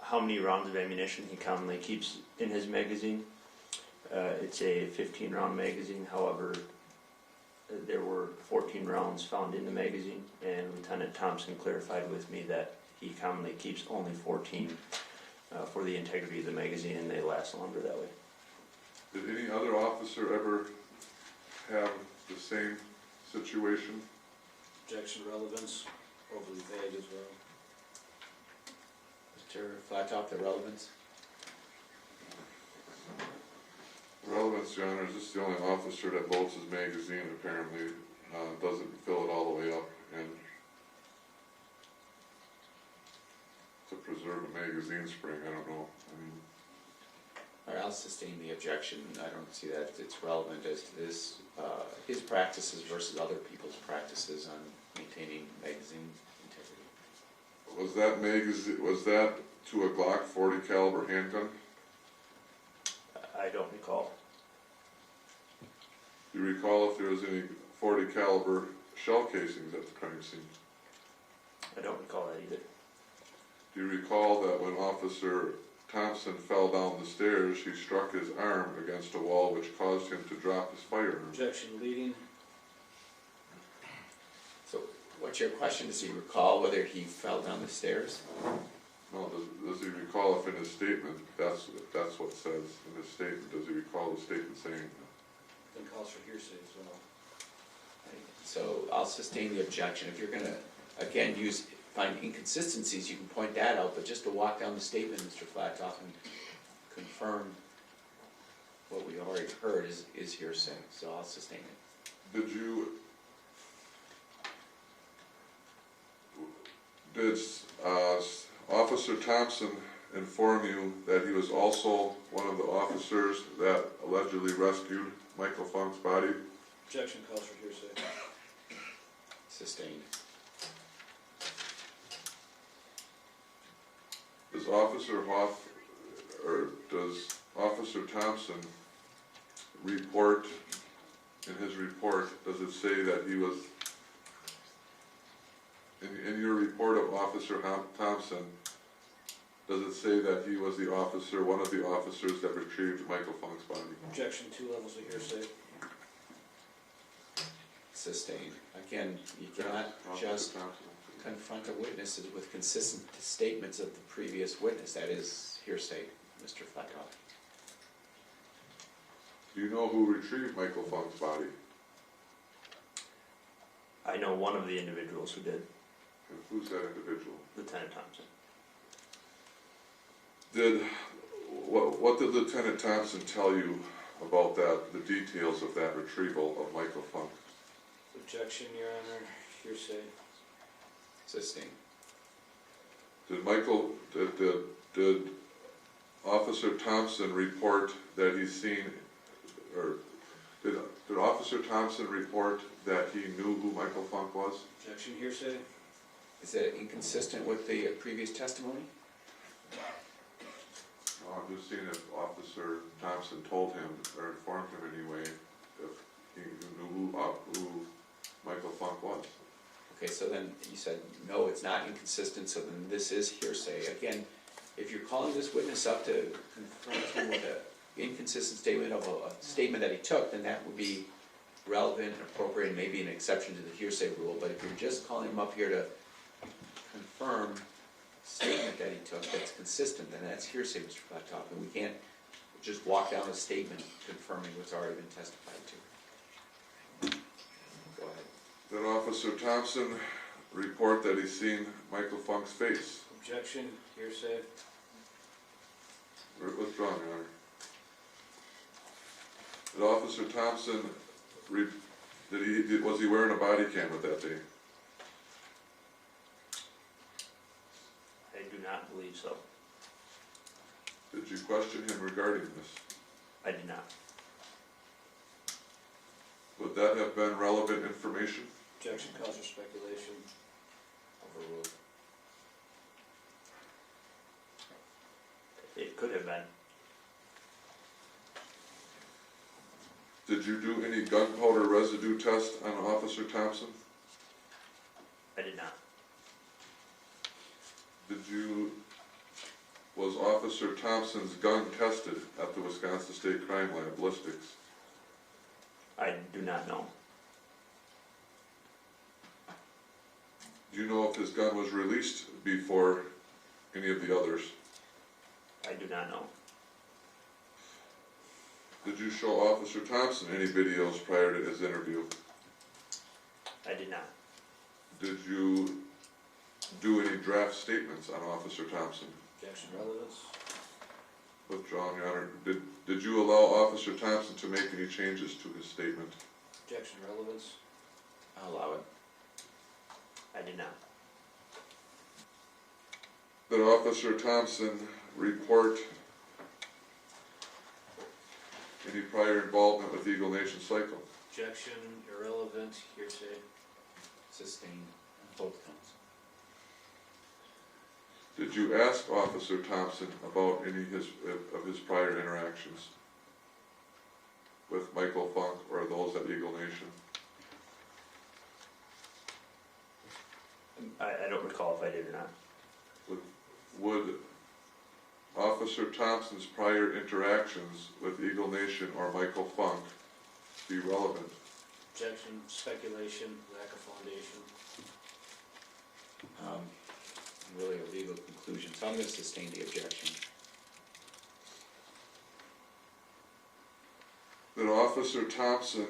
Speaker 10: how many rounds of ammunition he commonly keeps in his magazine. It's a 15-round magazine, however, there were 14 rounds found in the magazine, and Lieutenant Thompson clarified with me that he commonly keeps only 14 for the integrity of the magazine, and they last longer that way.
Speaker 2: Did any other officer ever have the same situation?
Speaker 1: Objection, relevance, overly vague as well.
Speaker 4: Mr. Flatoff, the relevance?
Speaker 2: Relevance, Your Honor, is this the only officer that loads his magazine, apparently, doesn't fill it all the way up, and to preserve a magazine spring, I don't know, I mean.
Speaker 4: All right, I'll sustain the objection. I don't see that it's relevant as to this, his practices versus other people's practices on maintaining magazine integrity.
Speaker 2: Was that to a Glock 40 caliber handgun?
Speaker 10: I don't recall.
Speaker 2: Do you recall if there was any 40 caliber shell casings at the crime scene?
Speaker 10: I don't recall that either.
Speaker 2: Do you recall that when Officer Thompson fell down the stairs, he struck his arm against a wall which caused him to drop his firearm?
Speaker 1: Objection, leading.
Speaker 4: So what's your question? Does he recall whether he fell down the stairs?
Speaker 2: No, does he recall if in his statement, that's what it says in his statement, does he recall the statement saying that?
Speaker 1: Then calls for hearsay as well.
Speaker 4: So I'll sustain the objection. If you're gonna, again, find inconsistencies, you can point that out, but just to walk down the statement, Mr. Flatoff, and confirm what we already heard is hearsay, so I'll sustain it.
Speaker 2: Did Officer Thompson inform you that he was also one of the officers that allegedly rescued Michael Funk's body?
Speaker 1: Objection, calls for hearsay.
Speaker 4: Sustained.
Speaker 2: Does Officer Thompson report, in his report, does it say that he was, in your report of Officer Thompson, does it say that he was the officer, one of the officers that retrieved Michael Funk's body?
Speaker 1: Objection, 2 levels of hearsay.
Speaker 4: Sustained. Again, you cannot just confront a witness with consistent statements of the previous witness. That is hearsay, Mr. Flatoff.
Speaker 2: Do you know who retrieved Michael Funk's body?
Speaker 10: I know one of the individuals who did,
Speaker 2: And who's that individual?
Speaker 10: Lieutenant Thompson.
Speaker 2: What did Lieutenant Thompson tell you about the details of that retrieval of Michael Funk?
Speaker 1: Objection, Your Honor, hearsay.
Speaker 4: Sustained.
Speaker 2: Did Officer Thompson report that he's seen, or did Officer Thompson report that he knew who Michael Funk was?
Speaker 1: Objection, hearsay.
Speaker 4: Is that inconsistent with the previous testimony?
Speaker 2: No, I'm just seeing if Officer Thompson told him, or informed him anyway, if he knew who Michael Funk was.
Speaker 4: Okay, so then you said, no, it's not inconsistent, so then this is hearsay. Again, if you're calling this witness up to confront him with an inconsistent statement of a statement that he took, then that would be relevant and appropriate, and maybe an exception to the hearsay rule. But if you're just calling him up here to confirm a statement that he took that's consistent, then that's hearsay, Mr. Flatoff, and we can't just walk down a statement confirming what's already been testified to. Go ahead.
Speaker 2: Did Officer Thompson report that he's seen Michael Funk's face?
Speaker 1: Objection, hearsay.
Speaker 2: Withdrawn, Your Honor. Did Officer Thompson, was he wearing a body cam that day?
Speaker 10: I do not believe so.
Speaker 2: Did you question him regarding this?
Speaker 10: I did not.
Speaker 2: Would that have been relevant information?
Speaker 1: Objection, cause for speculation.
Speaker 4: Overruled.
Speaker 10: It could have been.
Speaker 2: Did you do any gunpowder residue test on Officer Thompson?
Speaker 10: I did not.
Speaker 2: Was Officer Thompson's gun tested at the Wisconsin State Crime Lab ballistics?
Speaker 10: I do not know.
Speaker 2: Do you know if his gun was released before any of the others?
Speaker 10: I do not know.
Speaker 2: Did you show Officer Thompson any videos prior to his interview?
Speaker 10: I did not.
Speaker 2: Did you do any draft statements on Officer Thompson?
Speaker 1: Objection, relevance.
Speaker 2: Withdrawn, Your Honor. Did you allow Officer Thompson to make any changes to his statement?
Speaker 1: Objection, relevance.
Speaker 4: I'll allow it.
Speaker 10: I did not.
Speaker 2: Did Officer Thompson report any prior involvement with Eagle Nation Cycle?
Speaker 1: Objection, irrelevant, hearsay.
Speaker 4: Sustained on both counts.
Speaker 2: Did you ask Officer Thompson about any of his prior interactions with Michael Funk or those at Eagle Nation?
Speaker 10: I don't recall if I did or not.
Speaker 2: Would Officer Thompson's prior interactions with Eagle Nation or Michael Funk be relevant?
Speaker 1: Objection, speculation, lack of foundation.
Speaker 4: Really a legal conclusion, so I'm going to sustain the objection.
Speaker 2: Did Officer Thompson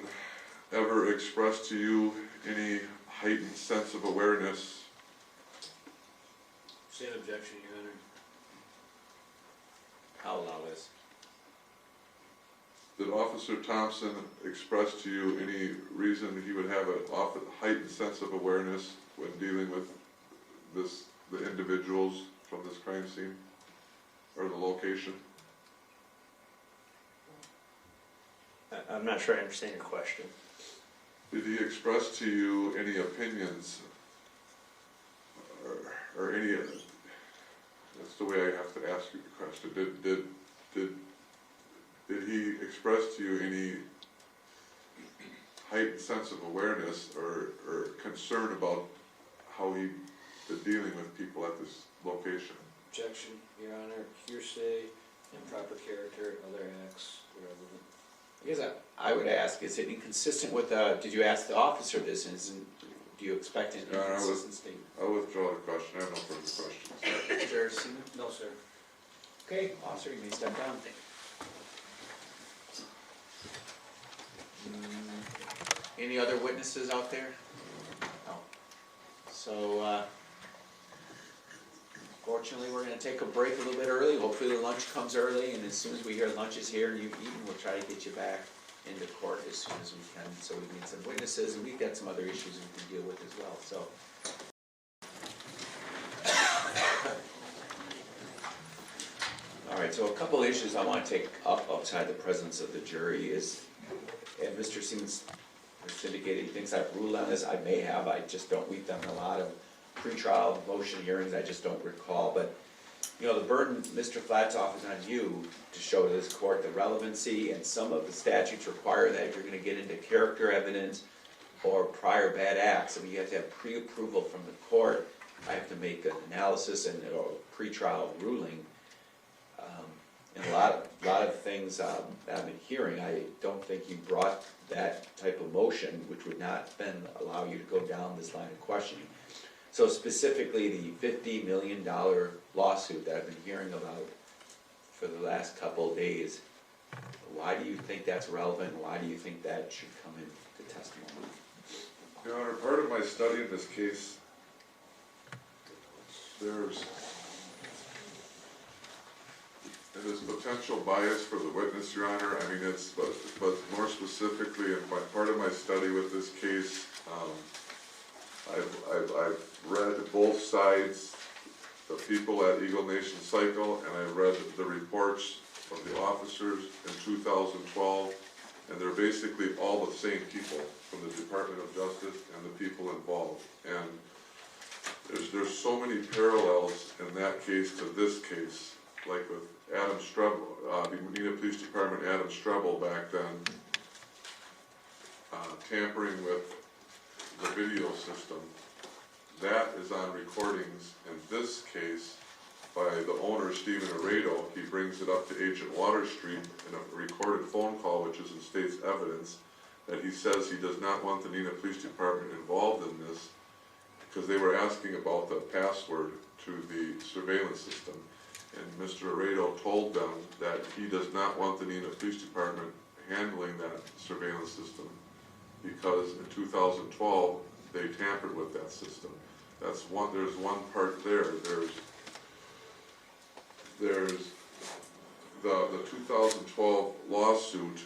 Speaker 2: ever express to you any heightened sense of awareness?
Speaker 1: Same objection, Your Honor.
Speaker 4: I'll allow this.
Speaker 2: Did Officer Thompson express to you any reason he would have a heightened sense of awareness when dealing with the individuals from this crime scene or the location?
Speaker 10: I'm not sure I understand your question.
Speaker 2: Did he express to you any opinions or any? That's the way I have to ask you the question. Did he express to you any heightened sense of awareness or concern about how he been dealing with people at this location?
Speaker 1: Objection, Your Honor. Hearsay, improper character, other acts, irrelevant.
Speaker 4: I guess I would ask, is it inconsistent with, did you ask the officer this, and do you expect an inconsistent statement?
Speaker 2: I'll withdraw the question. I have no further questions.
Speaker 4: Mr. Seaman?
Speaker 1: No, sir.
Speaker 4: Okay, officer, you may step down. Any other witnesses out there? No. So, fortunately, we're gonna take a break a little bit early. Hopefully the lunch comes early, and as soon as we hear lunch is here and you've eaten, we'll try to get you back into court as soon as we can. So we need some witnesses, and we've got some other issues we can deal with as well, so. All right, so a couple issues I want to take up outside the presence of the jury is, and Mr. Siemens indicated he thinks I've ruled on this. I may have, I just don't, we've done a lot of pretrial motion hearings, I just don't recall, but, you know, the burden, Mr. Flatoff, is on you to show to this court the relevancy, and some of the statutes require that if you're gonna get into character evidence or prior bad acts. I mean, you have to have pre-approval from the court. I have to make an analysis and a pre-trial ruling. And a lot of things that I've been hearing, I don't think you brought that type of motion, which would not then allow you to go down this line of questioning. So specifically, the $50 million lawsuit that I've been hearing about for the last couple of days, why do you think that's relevant? Why do you think that should come into testimony?
Speaker 2: Your Honor, part of my study in this case, there's potential bias for the witness, Your Honor. I mean, but more specifically, in part of my study with this case, I've read both sides, the people at Eagle Nation Cycle, and I read the reports of the officers in 2012, and they're basically all the same people from the Department of Justice and the people involved. And there's so many parallels in that case to this case, like with Adam Strebel, the Medina Police Department, Adam Strebel back then, tampering with the video system. That is on recordings in this case by the owner, Stephen Aredo. He brings it up to Agent Waterstreet in a recorded phone call, which is in state's evidence, that he says he does not want the Medina Police Department involved in this because they were asking about the password to the surveillance system. And Mr. Aredo told them that he does not want the Medina Police Department handling that surveillance system because in 2012 they tampered with that system. That's one. There's one part there. There's the 2012 lawsuit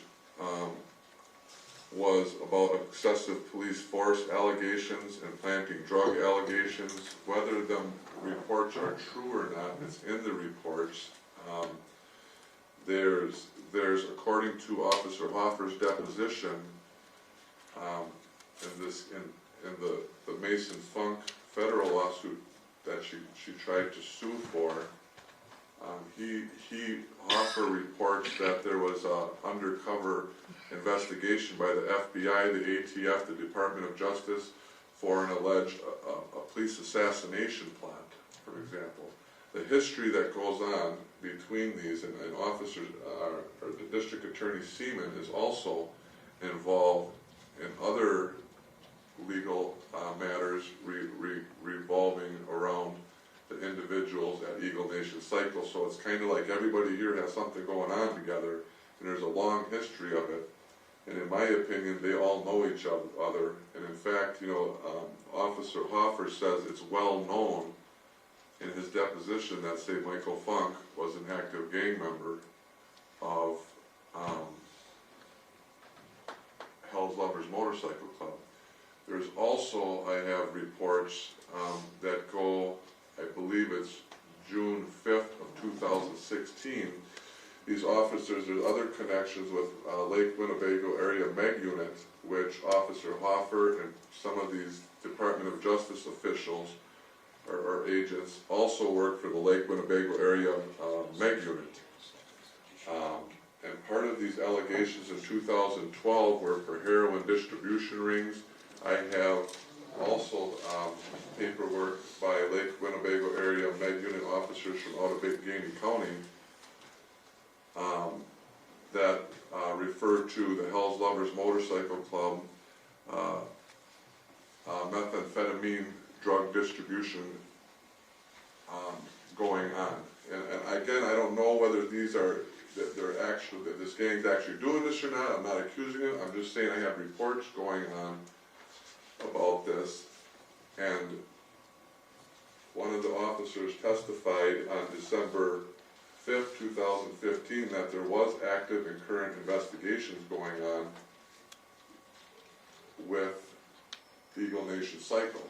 Speaker 2: was about excessive police force allegations and planting drug allegations. Whether them reports are true or not, it's in the reports. There's according to Officer Hoffer's deposition, in the Mason Funk federal lawsuit that she tried to sue for, Hoffer reports that there was an undercover investigation by the FBI, the ATF, the Department of Justice, for an alleged a police assassination plot, for example. The history that goes on between these, and officers, or the District Attorney Seaman is also involved in other legal matters revolving around the individuals at Eagle Nation Cycle. So it's kind of like everybody here has something going on together, and there's a long history of it. And in my opinion, they all know each other. And in fact, Officer Hoffer says it's well known in his deposition that, say, Michael Funk was an active gang member of Hell's Lovers Motorcycle Club. There's also, I have reports that go, I believe it's June 5th of 2016. These officers, there's other connections with Lake Winnebago Area Meg Unit, which Officer Hoffer and some of these Department of Justice officials or agents also work for the Lake Winnebago Area Meg Unit. And part of these allegations in 2012 were for heroin distribution rings. I have also paperwork by Lake Winnebago Area Med Unit officers from out of Gainey County that refer to the Hell's Lovers Motorcycle Club methamphetamine drug distribution going on. And again, I don't know whether these are, that this gang's actually doing this or not. I'm not accusing it. I'm just saying I have reports going on about this. And one of the officers testified on December 5th, 2015, that there was active and current investigations going on with Eagle Nation Cycle.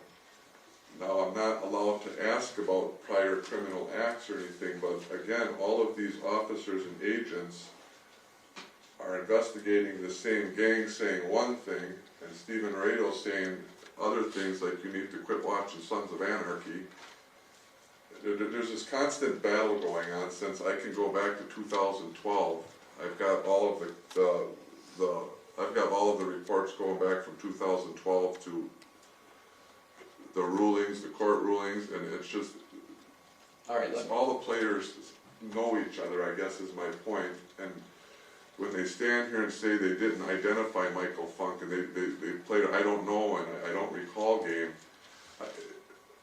Speaker 2: Now, I'm not allowed to ask about prior criminal acts or anything, but again, all of these officers and agents are investigating the same gang saying one thing, and Stephen Rado saying other things like you need to quit watching Sons of Anarchy. There's this constant battle going on since I can go back to 2012. I've got all of the I've got all of the reports going back from 2012 to the rulings, the court rulings, and it's just,
Speaker 8: All right, look,
Speaker 2: all the players know each other, I guess is my point. And when they stand here and say they didn't identify Michael Funk and they played I don't know and I don't recall game,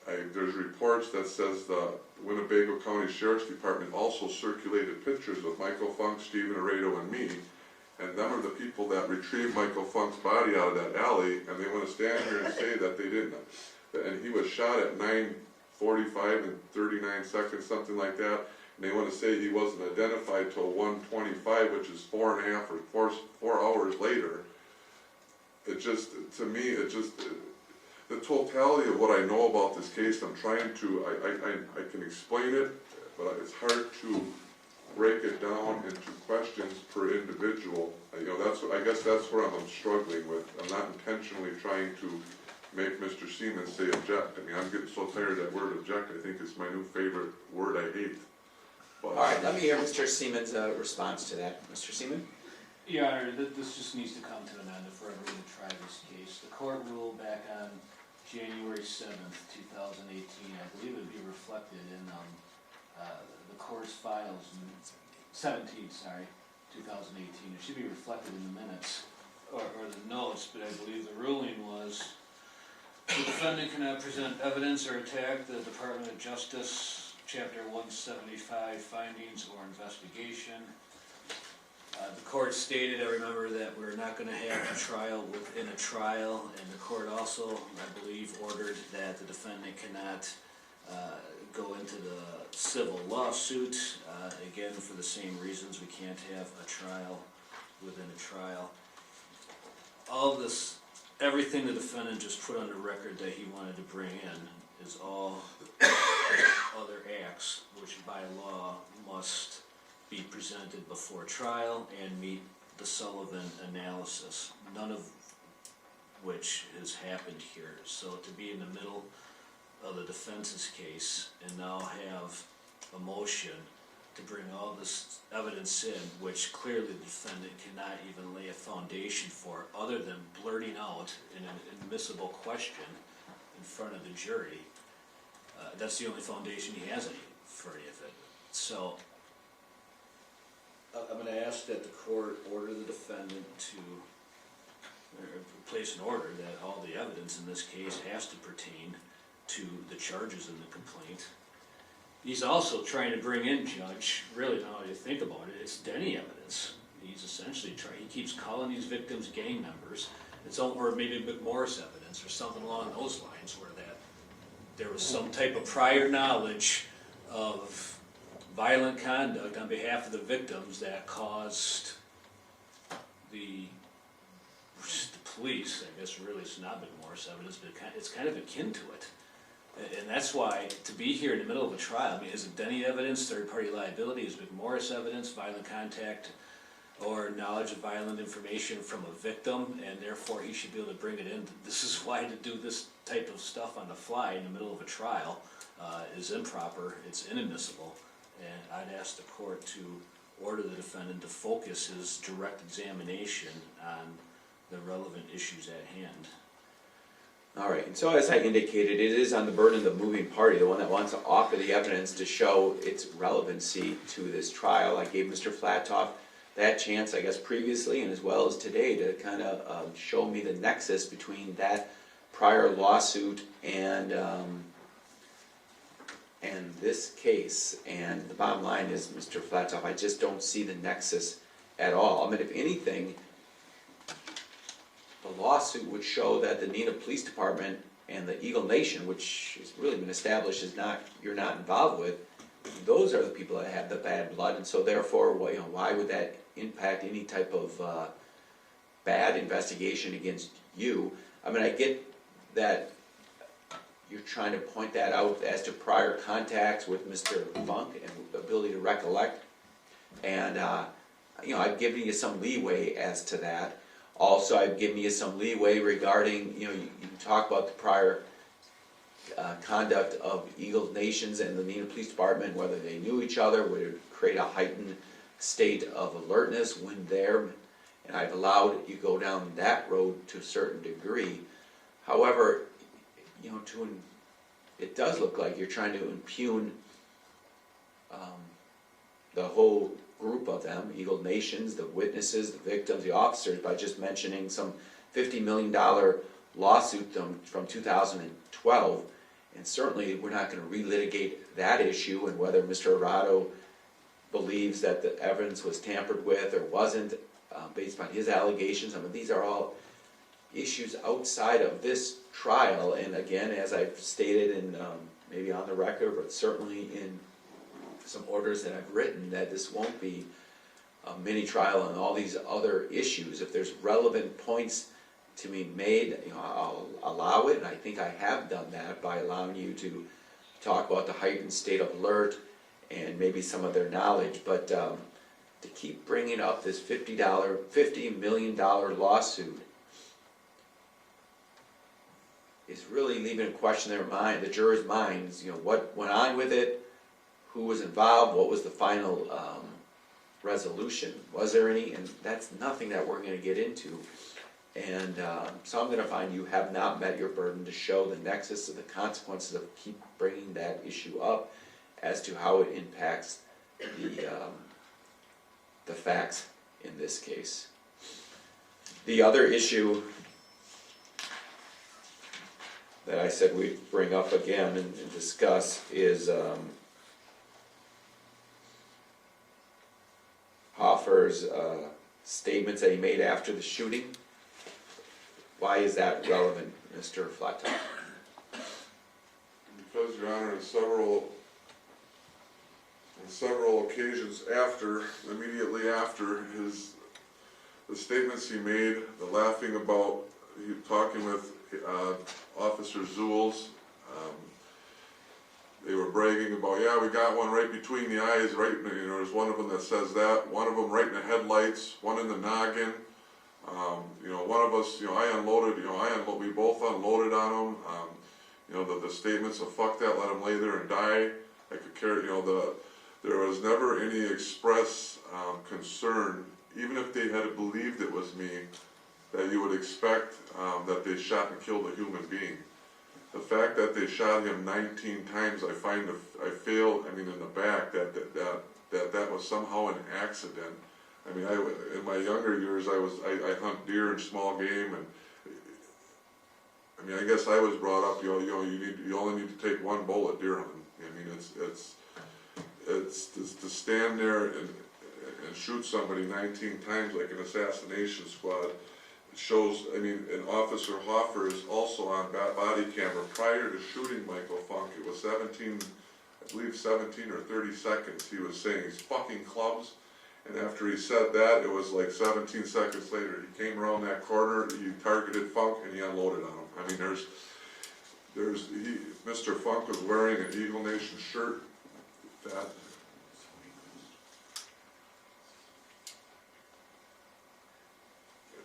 Speaker 2: there's reports that says the Winnebago County Sheriff's Department also circulated pictures of Michael Funk, Stephen Aredo, and me. And them are the people that retrieved Michael Funk's body out of that alley, and they want to stand here and say that they didn't. And he was shot at 9:45 and 39 seconds, something like that. And they want to say he wasn't identified till 1:25, which is 4.5 or 4 hours later. It just, to me, the totality of what I know about this case, I'm trying to, I can explain it, but it's hard to break it down into questions per individual. You know, I guess that's where I'm struggling with. I'm not intentionally trying to make Mr. Seaman say object. I mean, I'm getting so tired of that word object. I think it's my new favorite word I hate. But,
Speaker 4: All right, let me hear Mr. Seaman's response to that. Mr. Seaman?
Speaker 1: Your Honor, this just needs to come to an end if we're ever going to try this case. The court ruled back on January 7th, 2018. I believe it would be reflected in the court's files, 2018. It should be reflected in the minutes, or the notes, but I believe the ruling was the defendant cannot present evidence or attack the Department of Justice, Chapter 175, findings or investigation. The court stated, I remember, that we're not going to have a trial within a trial, and the court also, I believe, ordered that the defendant cannot go into the civil lawsuit, again, for the same reasons. We can't have a trial within a trial. All of this, everything the defendant just put on the record that he wanted to bring in is all other acts which by law must be presented before trial and meet the Sullivan analysis, none of which has happened here. So to be in the middle of the defense's case and now have a motion to bring all this evidence in, which clearly the defendant cannot even lay a foundation for other than blurting out in an admissible question in front of the jury, that's the only foundation he has for any of it. So I'm going to ask that the court order the defendant to place an order that all the evidence in this case has to pertain to the charges in the complaint. He's also trying to bring in, Judge, really now that you think about it, it's Denny evidence. He's essentially he keeps calling these victims gang members. It's or maybe McMorris evidence or something along those lines where that there was some type of prior knowledge of violent conduct on behalf of the victims that caused the police, I guess really it's not McMorris evidence, but it's kind of akin to it. And that's why, to be here in the middle of a trial, I mean, is it Denny evidence, third-party liability, is McMorris evidence, violent contact, or knowledge of violent information from a victim, and therefore he should be able to bring it in. This is why to do this type of stuff on the fly in the middle of a trial is improper, it's inadmissible, and I'd ask the court to order the defendant to focus his direct examination on the relevant issues at hand.
Speaker 4: All right, and so as I indicated, it is on the burden of the moving party, the one that wants to offer the evidence to show its relevancy to this trial. I gave Mr. Flatoff that chance, I guess, previously and as well as today to kind of show me the nexus between that prior lawsuit and this case. And the bottom line is, Mr. Flatoff, I just don't see the nexus at all. I mean, if anything, the lawsuit would show that the Neenah Police Department and the Eagle Nation, which has really been established as you're not involved with, those are the people that have the bad blood, and so therefore, why would that impact any type of bad investigation against you? I mean, I get that you're trying to point that out as to prior contacts with Mr. Funk and ability to recollect, and I've given you some leeway as to that. Also, I've given you some leeway regarding, you talk about the prior conduct of Eagle Nations and the Neenah Police Department, whether they knew each other, would it create a heightened state of alertness when there, and I've allowed you go down that road to a certain degree. However, you know, it does look like you're trying to impugn the whole group of them, Eagle Nations, the witnesses, the victims, the officers, by just mentioning some $50 million lawsuit from 2012. And certainly, we're not going to relitigate that issue and whether Mr. Arado believes that the evidence was tampered with or wasn't, based on his allegations. I mean, these are all issues outside of this trial. And again, as I've stated in, maybe on the record, but certainly in some orders that I've written, that this won't be a mini trial on all these other issues. If there's relevant points to be made, you know, I'll allow it, and I think I have done that by allowing you to talk about the heightened state of alert and maybe some of their knowledge. But to keep bringing up this $50 million lawsuit is really leaving a question in their mind, the jurors' minds. You know, what went on with it, who was involved, what was the final resolution, was there any? And that's nothing that we're going to get into. And so I'm going to find you have not met your burden to show the nexus of the consequences of keep bringing that issue up as to how it impacts the facts in this case. The other issue that I said we'd bring up again and discuss is Hoffer's statements that he made after the shooting. Why is that relevant, Mr. Flatoff?
Speaker 2: Because, Your Honor, on several occasions immediately after the statements he made, the laughing about, talking with Officer Zules, they were bragging about, yeah, we got one right between the eyes, right, you know, there's one of them that says that, one of them right in the headlights, one in the noggin. You know, one of us, you know, we both unloaded on him. You know, the statements of fuck that, let him lay there and die. I could care, you know, there was never any express concern, even if they had believed it was me, that you would expect that they shot and killed a human being. The fact that they shot him 19 times, I feel, I mean, in the back, that was somehow an accident. I mean, in my younger years, I hunt deer and small game, and I mean, I guess I was brought up, you only need to take one bullet deer hunting. I mean, it's to stand there and shoot somebody 19 times like an assassination squad. It shows, I mean, and Officer Hoffer is also on body camera prior to shooting Michael Funk. It was 17 or 30 seconds. He was saying he's fucking clubs. And after he said that, it was like 17 seconds later, he came around that corner, he targeted Funk, and he unloaded on him. I mean, Mr. Funk was wearing an Eagle Nation shirt that,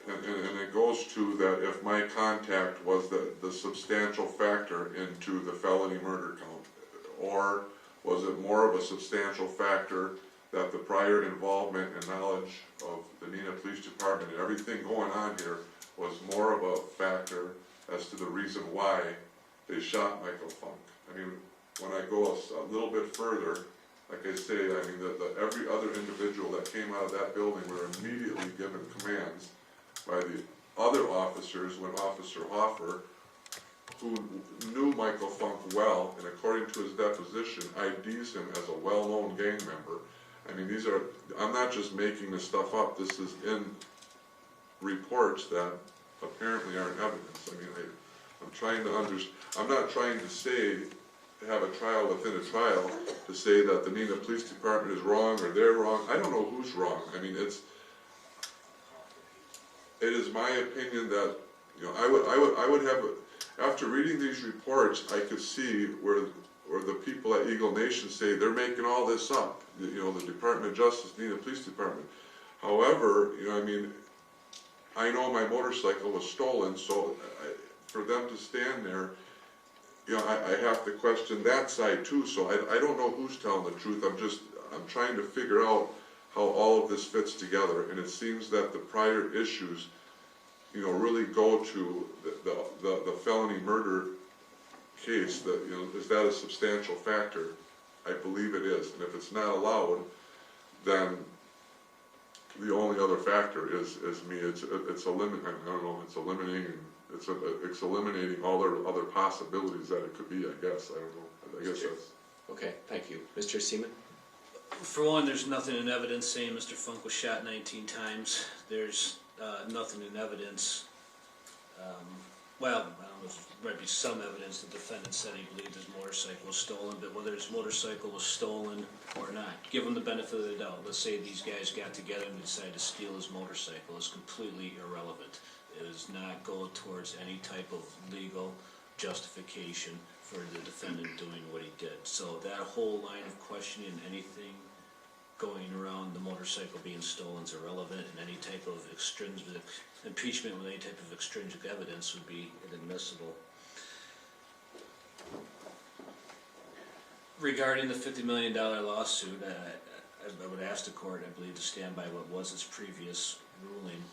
Speaker 2: and it goes to that if my contact was the substantial factor into the felony murder count, or was it more of a substantial factor that the prior involvement and knowledge of the Neenah Police Department and everything going on here was more of a factor as to the reason why they shot Michael Funk. I mean, when I go a little bit further, like I say, I mean, every other individual that came out of that building were immediately given commands by the other officers when Officer Hoffer, who knew Michael Funk well, and according to his deposition, IDs him as a well-known gang member. I mean, I'm not just making this stuff up, this is in reports that apparently aren't evidence. I mean, I'm not trying to have a trial within a trial to say that the Neenah Police Department is wrong or they're wrong. I don't know who's wrong. I mean, it is my opinion that, you know, I would have, after reading these reports, I could see where the people at Eagle Nation say they're making all this up, you know, the Department of Justice, Neenah Police Department. However, you know, I mean, I know my motorcycle was stolen, so for them to stand there, you know, I have to question that side too, so I don't know who's telling the truth. I'm trying to figure out how all of this fits together, and it seems that the prior issues, you know, really go to the felony murder case, that, you know, is that a substantial factor? I believe it is, and if it's not allowed, then the only other factor is it's eliminating all their other possibilities that it could be, I guess. I don't know. I guess that's...
Speaker 8: Okay, thank you. Mr. Seaman?
Speaker 1: For one, there's nothing in evidence saying Mr. Funk was shot 19 times. There's nothing in evidence, well, I don't know, there might be some evidence the defendant said he believed his motorcycle was stolen, but whether his motorcycle was stolen or not, give him the benefit of the doubt. Let's say these guys got together and decided to steal his motorcycle. It's completely irrelevant. It does not go towards any type of legal justification for the defendant doing what he did. So that whole line of questioning, anything going around the motorcycle being stolen is irrelevant, and any type of extrinsic impeachment with any type of extrinsic evidence would be inadmissible. Regarding the $50 million lawsuit, I would ask the court, I believe, to stand by what was its previous ruling.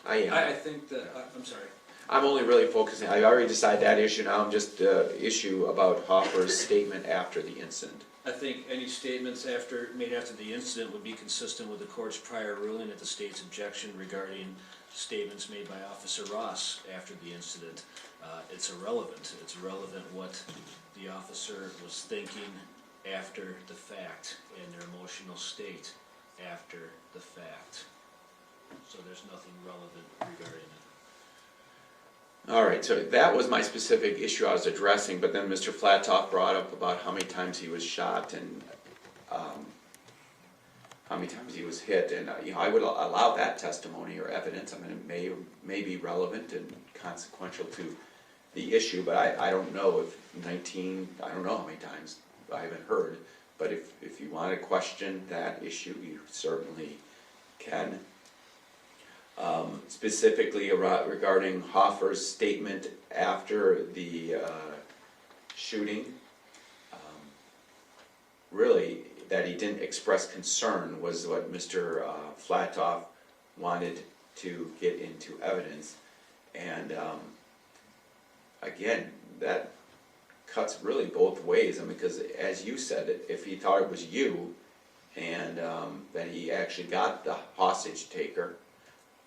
Speaker 1: I think that, I'm sorry.
Speaker 4: I'm only really focusing, I already decided that issue, now I'm just issue about Hoffer's statement after the incident.
Speaker 1: I think any statements made after the incident would be consistent with the court's prior ruling at the state's objection regarding statements made by Officer Ross after the incident. It's irrelevant. It's irrelevant what the officer was thinking after the fact and their emotional state after the fact. So there's nothing relevant regarding it.
Speaker 4: All right, so that was my specific issue I was addressing, but then Mr. Flatoff brought up about how many times he was shot and how many times he was hit, and you know, I would allow that testimony or evidence. I mean, it may be relevant and consequential to the issue, but I don't know if 19, I don't know how many times, I haven't heard, but if you want to question that issue, you certainly can. Specifically regarding Hoffer's statement after the shooting, really that he didn't express concern was what Mr. Flatoff wanted to get into evidence, and again, that cuts really both ways. I mean, because as you said, if he thought it was you and that he actually got the hostage taker,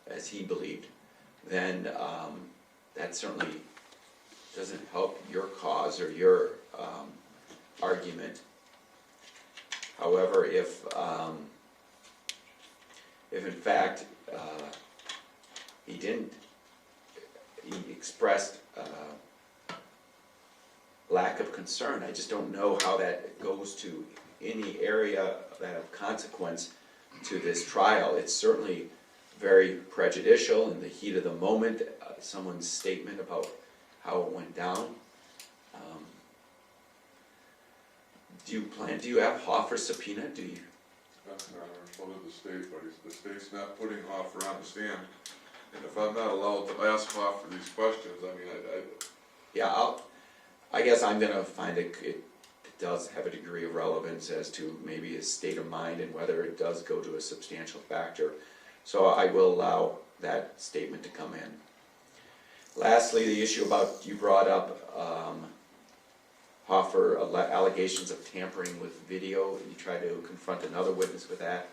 Speaker 4: as he believed, then that certainly doesn't help your cause or your argument. However, if in fact he expressed lack of concern, I just don't know how that goes to any area of consequence to this trial. It's certainly very prejudicial in the heat of the moment, someone's statement about how it went down. Do you have Hoffer's subpoena? Do you?
Speaker 2: So did the state, but the state's not putting Hoffer on the stand. And if I'm not allowed to ask Hoffer these questions, I mean,
Speaker 4: Yeah, I guess I'm going to find it does have a degree of relevance as to maybe his state of mind and whether it does go to a substantial factor. So I will allow that statement to come in. Lastly, the issue about, you brought up Hoffer allegations of tampering with video. You try to confront another witness with that.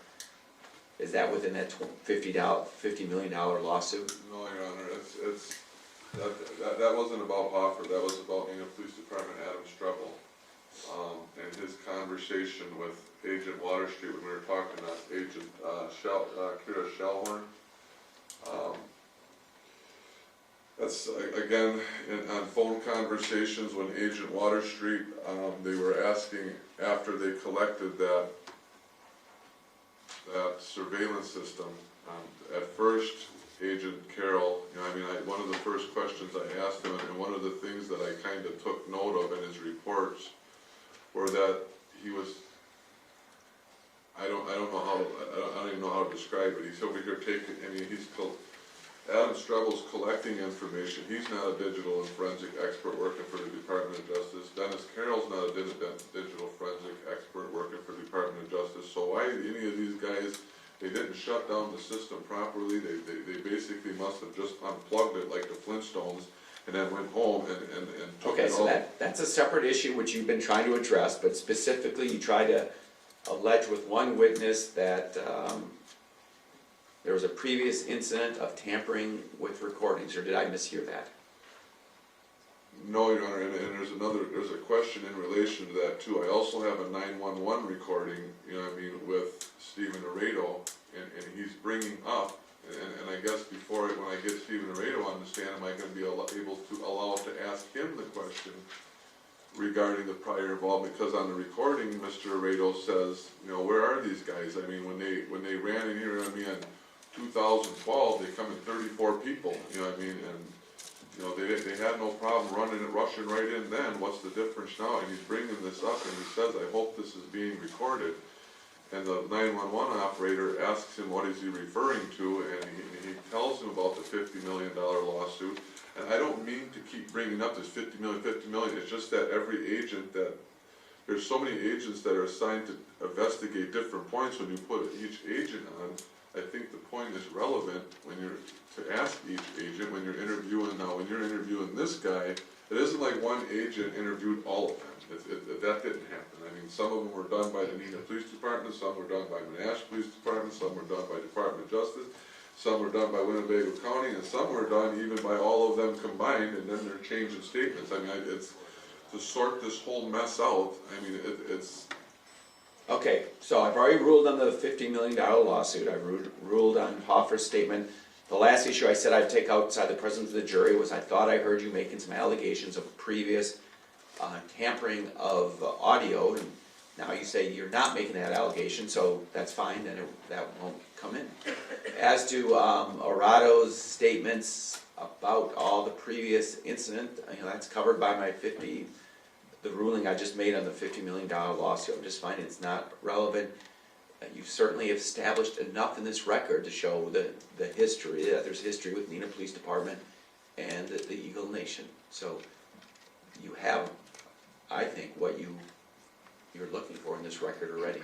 Speaker 4: Is that within that $50 million lawsuit?
Speaker 2: no, Your Honor, that wasn't about Hoffer. That was about Police Department Adam Strebel and his conversation with Agent Water Street when we were talking to Agent Kira Shellhorn. That's again on phone conversations when Agent Water Street, they were asking after they collected that surveillance system. At first, Agent Carroll, one of the first questions I asked him, and one of the things that I kind of took note of in his reports, were that he was, I don't even know how to describe it. He's over here taking, he's Adam Strebel's collecting information, he's not a digital and forensic expert working for the Department of Justice. Dennis Carroll's not a digital forensic expert working for the Department of Justice. So why any of these guys, they didn't shut down the system properly, they basically must have just unplugged it like the Flintstones, and then went home and took
Speaker 4: Okay,
Speaker 2: it
Speaker 4: so
Speaker 2: all.
Speaker 4: that's a separate issue which you've been trying to address, but specifically you try to allege with one witness that there was a previous incident of tampering with recordings, or did I mishear that?
Speaker 2: No, Your Honor, and there's a question in relation to that too. I also have a 911 recording, you know what I mean, with Stephen Aredo, and he's bringing up, and I guess before, when I get Stephen Aredo on the stand, am I gonna be able to allow to ask him the question regarding the prior involvement? Because on the recording, Mr. Aredo says, you know, where are these guys? I mean, when they ran in here, I mean, in 2012, they come in 34 people, you know what I mean, and you know, they had no problem rushing right in then. What's the difference now? And he's bringing this up, and he says, I hope this is being recorded. And the 911 operator asks him what is he referring to, and he tells him about the $50 million lawsuit. And I don't mean to keep bringing up this 50 million, it's just that every agent there's so many agents that are assigned to investigate different points. When you put each agent on, I think the point is relevant when you're to ask each agent when you're interviewing. Now, when you're interviewing this guy, it isn't like one agent interviewed all of them. That didn't happen. I mean, some of them were done by the Neenah Police Department, some were done by Menasha Police Department, some were done by Department of Justice, some were done by Winnebago County, and some were done even by all of them combined, and then they're changing statements. I mean, it's to sort this whole mess out. I mean, it's.
Speaker 4: Okay, so I've already ruled on the $50 million lawsuit, I've ruled on Hoffer's statement. The last issue I said I'd take outside the presence of the jury was I thought I heard you making some allegations of previous tampering of audio, and now you say you're not making that allegation, so that's fine, then that won't come in. As to Arado's statements about all the previous incident, you know, that's covered by my the ruling I just made on the $50 million lawsuit. I'm just finding it's not relevant. You certainly have established enough in this record to show the history, that there's history with Neenah Police Department and the Eagle Nation. So you have, I think, what you're looking for in this record already.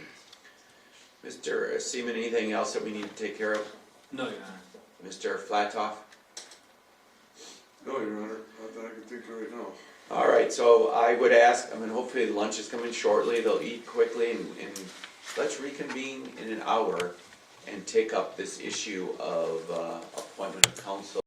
Speaker 4: Mr. Seaman, anything else that we need to take care of?
Speaker 1: No, Your Honor.
Speaker 4: Mr. Flatoff?
Speaker 2: No, Your Honor, not that I can think of right now.
Speaker 4: All right, so I would ask, I mean, hopefully lunch is coming shortly, they'll eat quickly, and let's reconvene in an hour and take up this issue of appointment of counsel.